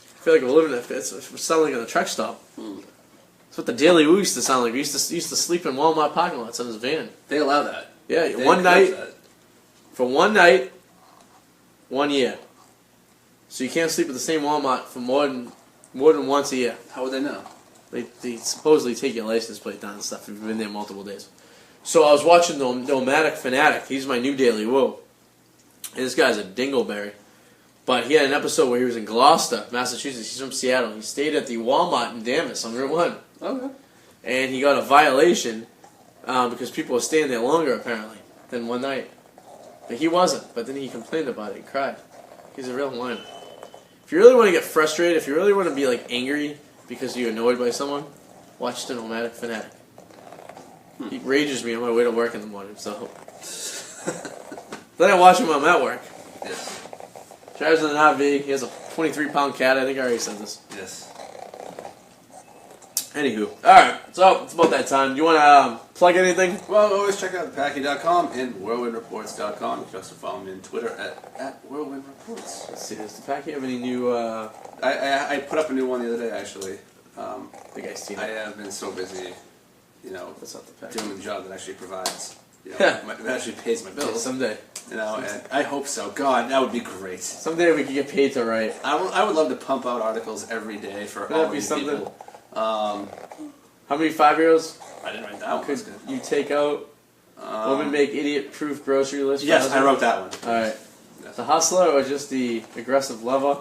I feel like we're living it. It's sounding like a truck stop. That's what the Daily Woo used to sound like. We used to sleep in Walmart parking lots in his van. They allow that. Yeah, They one encourage night, that. for 1 night, 1 year. So you can't sleep at the same Walmart for more than once a year. How would they know? They supposedly take your license plate down and stuff if you've been there multiple days. So I was watching the Nomadic Fanatic. He's my new Daily Woo. And this guy's a dingleberry. But he had an episode where he was in Gloucester, Massachusetts. He's from Seattle. He stayed at the Walmart in Danvers on Route 1. Okay. And he got a violation because people were staying there longer, apparently, than 1 night. But he wasn't. But then he complained about it and cried. He's a real whiner. If you really want to get frustrated, if you really want to be like angry because you're annoyed by someone, watch the Nomadic Fanatic. He rages me on my way to work in the morning, so... Then I watch him when I'm at work. Yes. Drives in an RV. He has a 23-pound cat. I think I already said this. Yes. Anywho. Alright, so it's about that time. Do you want to plug anything? Well, always check out thepacky.com and whirlwindreports.com. You can also follow me on Twitter at whirlwindreports. Let's see. Does the Packy have any new... I put up a new one the other day, actually. I think I've seen I it. have been so busy, That's not the Packy. doing the job that actually provides, Yeah. that actually pays my bills. Someday. And I hope so. God, that would be great. Someday we can get paid to write. I would love to pump out articles every day for That'd all be these something. people. How many 5-year-olds I didn't write that one. could That's good. you take out? Woman make idiot-proof grocery list. for Yes, husband? I wrote that one. All right. Yes. The hustler or just the aggressive lover?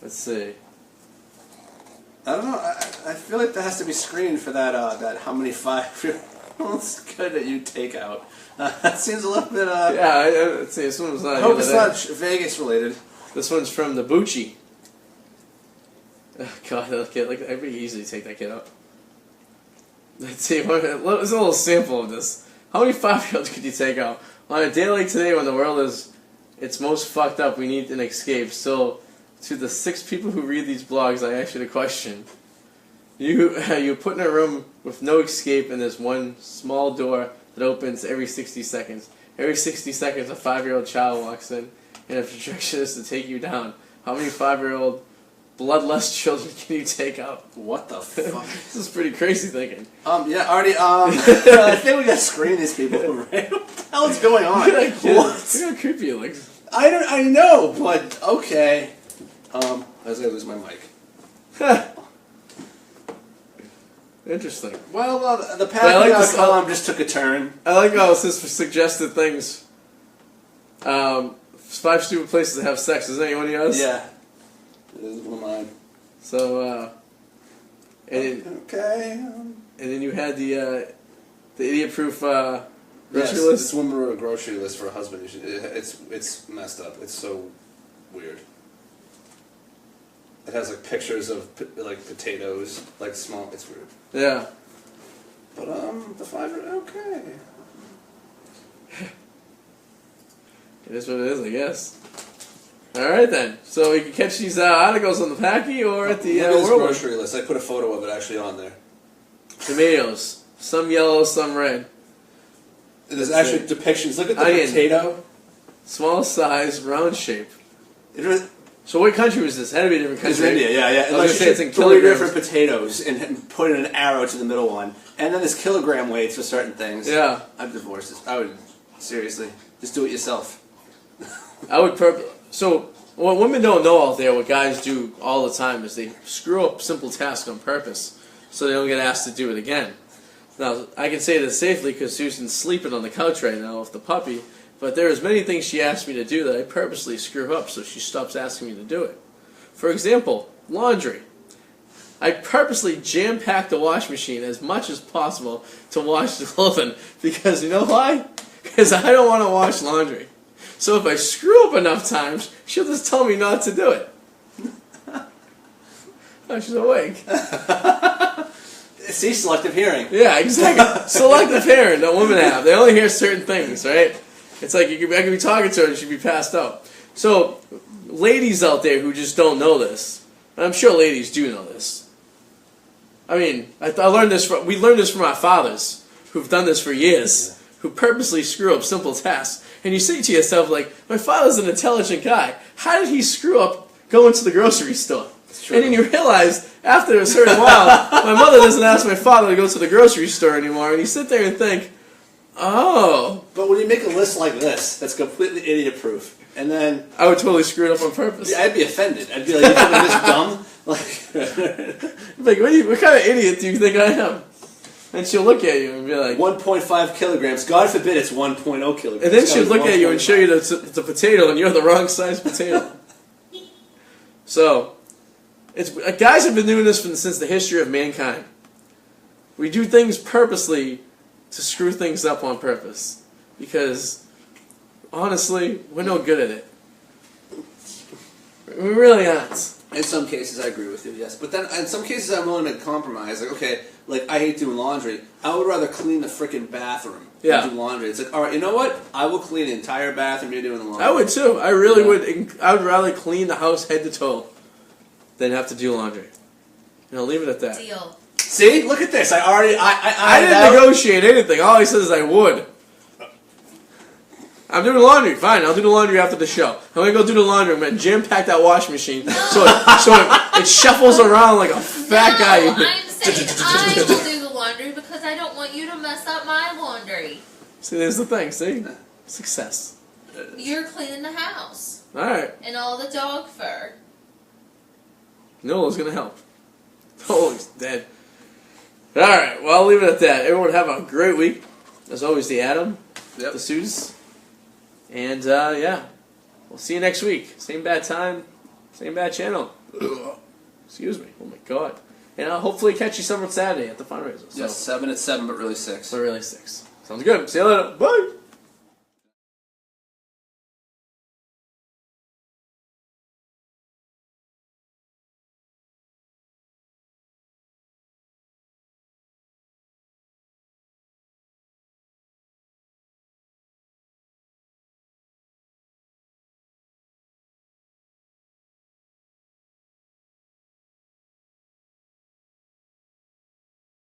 Let's see. I don't know. I feel like that has to be screened for that how many 5-year-olds could you take out. That seems a little bit. Yeah, let's see. This one was not. I hope it's the other not Vegas related. day. This one's from the Bucci. Oh, God, that kid. Like, I could easily take that kid out. Let's see. There's a little sample of this. How many 5-year-olds could you take out on a day like today when the world is its most fucked up? We need an escape. So, to the 6 people who read these blogs, I ask you the question: you're put in a room with no escape, and there's one small door that opens every 60 seconds. Every 60 seconds, a 5-year-old child walks in, and if the direction is to take you down, how many 5-year-old bloodlust children can you take out? What the fuck? This is pretty crazy thinking. Yeah, Arty. I think we gotta screen these people. Right? What the hell is going on? Look at What? how creepy it looks. I know, but okay. I was gonna lose my mic. Interesting. Well, the But I like this Packy.com just took a turn. I like how it says for suggested things. 5 stupid places to have sex. Is that anyone yours? Yeah. It is one of mine. So, and Okay. then you had the idiot-proof grocery Yes, list. this woman wrote a grocery list for a husband. It's messed up. It's so weird. It has like pictures of like potatoes, like small. It's weird. Yeah. But the 5 are okay. It is what it is, I guess. All right then. So you can catch these articles on the Packy or at the Look at this Whirlwind. grocery list. I put a photo of it actually on there. Tomatoes, some yellow, some red. There's That's actually depictions. Look at the Onion. potato. Small size, round shape. It was, So what country was this? It had to be a different it's country. India, yeah. I was And gonna like say it's in 3 kilograms. different potatoes and put in an arrow to the middle one. And then there's kilogram weights for certain things. Yeah. I've divorced this. I would, seriously, just do it yourself. I would So what women don't know out there, what guys do all the time, is they screw up simple tasks on purpose so they don't get asked to do it again. Now, I can say this safely because Susan's sleeping on the couch right now with the puppy, but there's many things she asks me to do that I purposely screw up so she stops asking me to do it. For example, laundry. I purposely jam-pack the wash machine as much as possible to wash the clothing because you know why? Because I don't want to wash laundry. So if I screw up enough times, she'll just tell me not to do it. Oh, she's awake. See, selective hearing. Yeah, exactly. Selective hearing that women have. They only hear certain things, right? It's like I could be talking to her and she'd be passed out. So, ladies out there who just don't know this, and I'm sure ladies do know this. I mean, I learned this we learned this from our fathers who've done this for years, who purposely screw up simple tasks. And you say to yourself, like, my father's an intelligent guy. How did he screw up going to the grocery store? And then you realize, after a certain while, my mother doesn't ask my father to go to the grocery store anymore, and you sit there and think, oh. But when you make a list like this, that's completely idiot-proof, and then... I would totally screw it up on purpose. Yeah, I'd be offended. I'd be like, you think I'm this dumb? Like, what kind of idiot do you think I am? And she'll look at you and be like... 1.5 kilograms. God forbid it's 1.0 kilograms. And then she'll look at you and show you the potato, and you're the wrong size potato. So... guys have been doing this since the history of mankind. We do things purposely to screw things up on purpose. Because, honestly, we're no good at it. We really aren't. In some cases, I agree with you, yes. But then, in some cases, I'm willing to compromise. Like, okay, like, I hate doing laundry. I would rather clean the frickin' bathroom than do laundry. It's like, all right, you know what? I will clean the entire bathroom you're doing the laundry. I would, too. I really would. I would rather clean the house head to toe than have to do laundry. And I'll leave it at that. Deal. See? Look at this. I didn't negotiate anything. All I said is I would. I'm doing laundry. Fine, I'll do the laundry after the show. I'm going to go do the laundry. I'm going to jam-pack that wash machine so it shuffles around like a fat guy. I'm saying I will do the laundry because I don't want you to mess up my laundry. See, there's the thing. See? Success. You're cleaning the house. All right. And all the dog fur. Nola's going to help. Oh, he's dead. All right, well, I'll leave it at that. Everyone have a great week. As always, the Adam, the Suze. And, yeah, we'll see you next week. Same bad time, same bad channel. Excuse me. Oh, my God. And I'll hopefully catch you somewhere Saturday at the fundraiser. So. Yes, 7 at 7, but really 6. But really 6. Sounds good. See you later. Bye.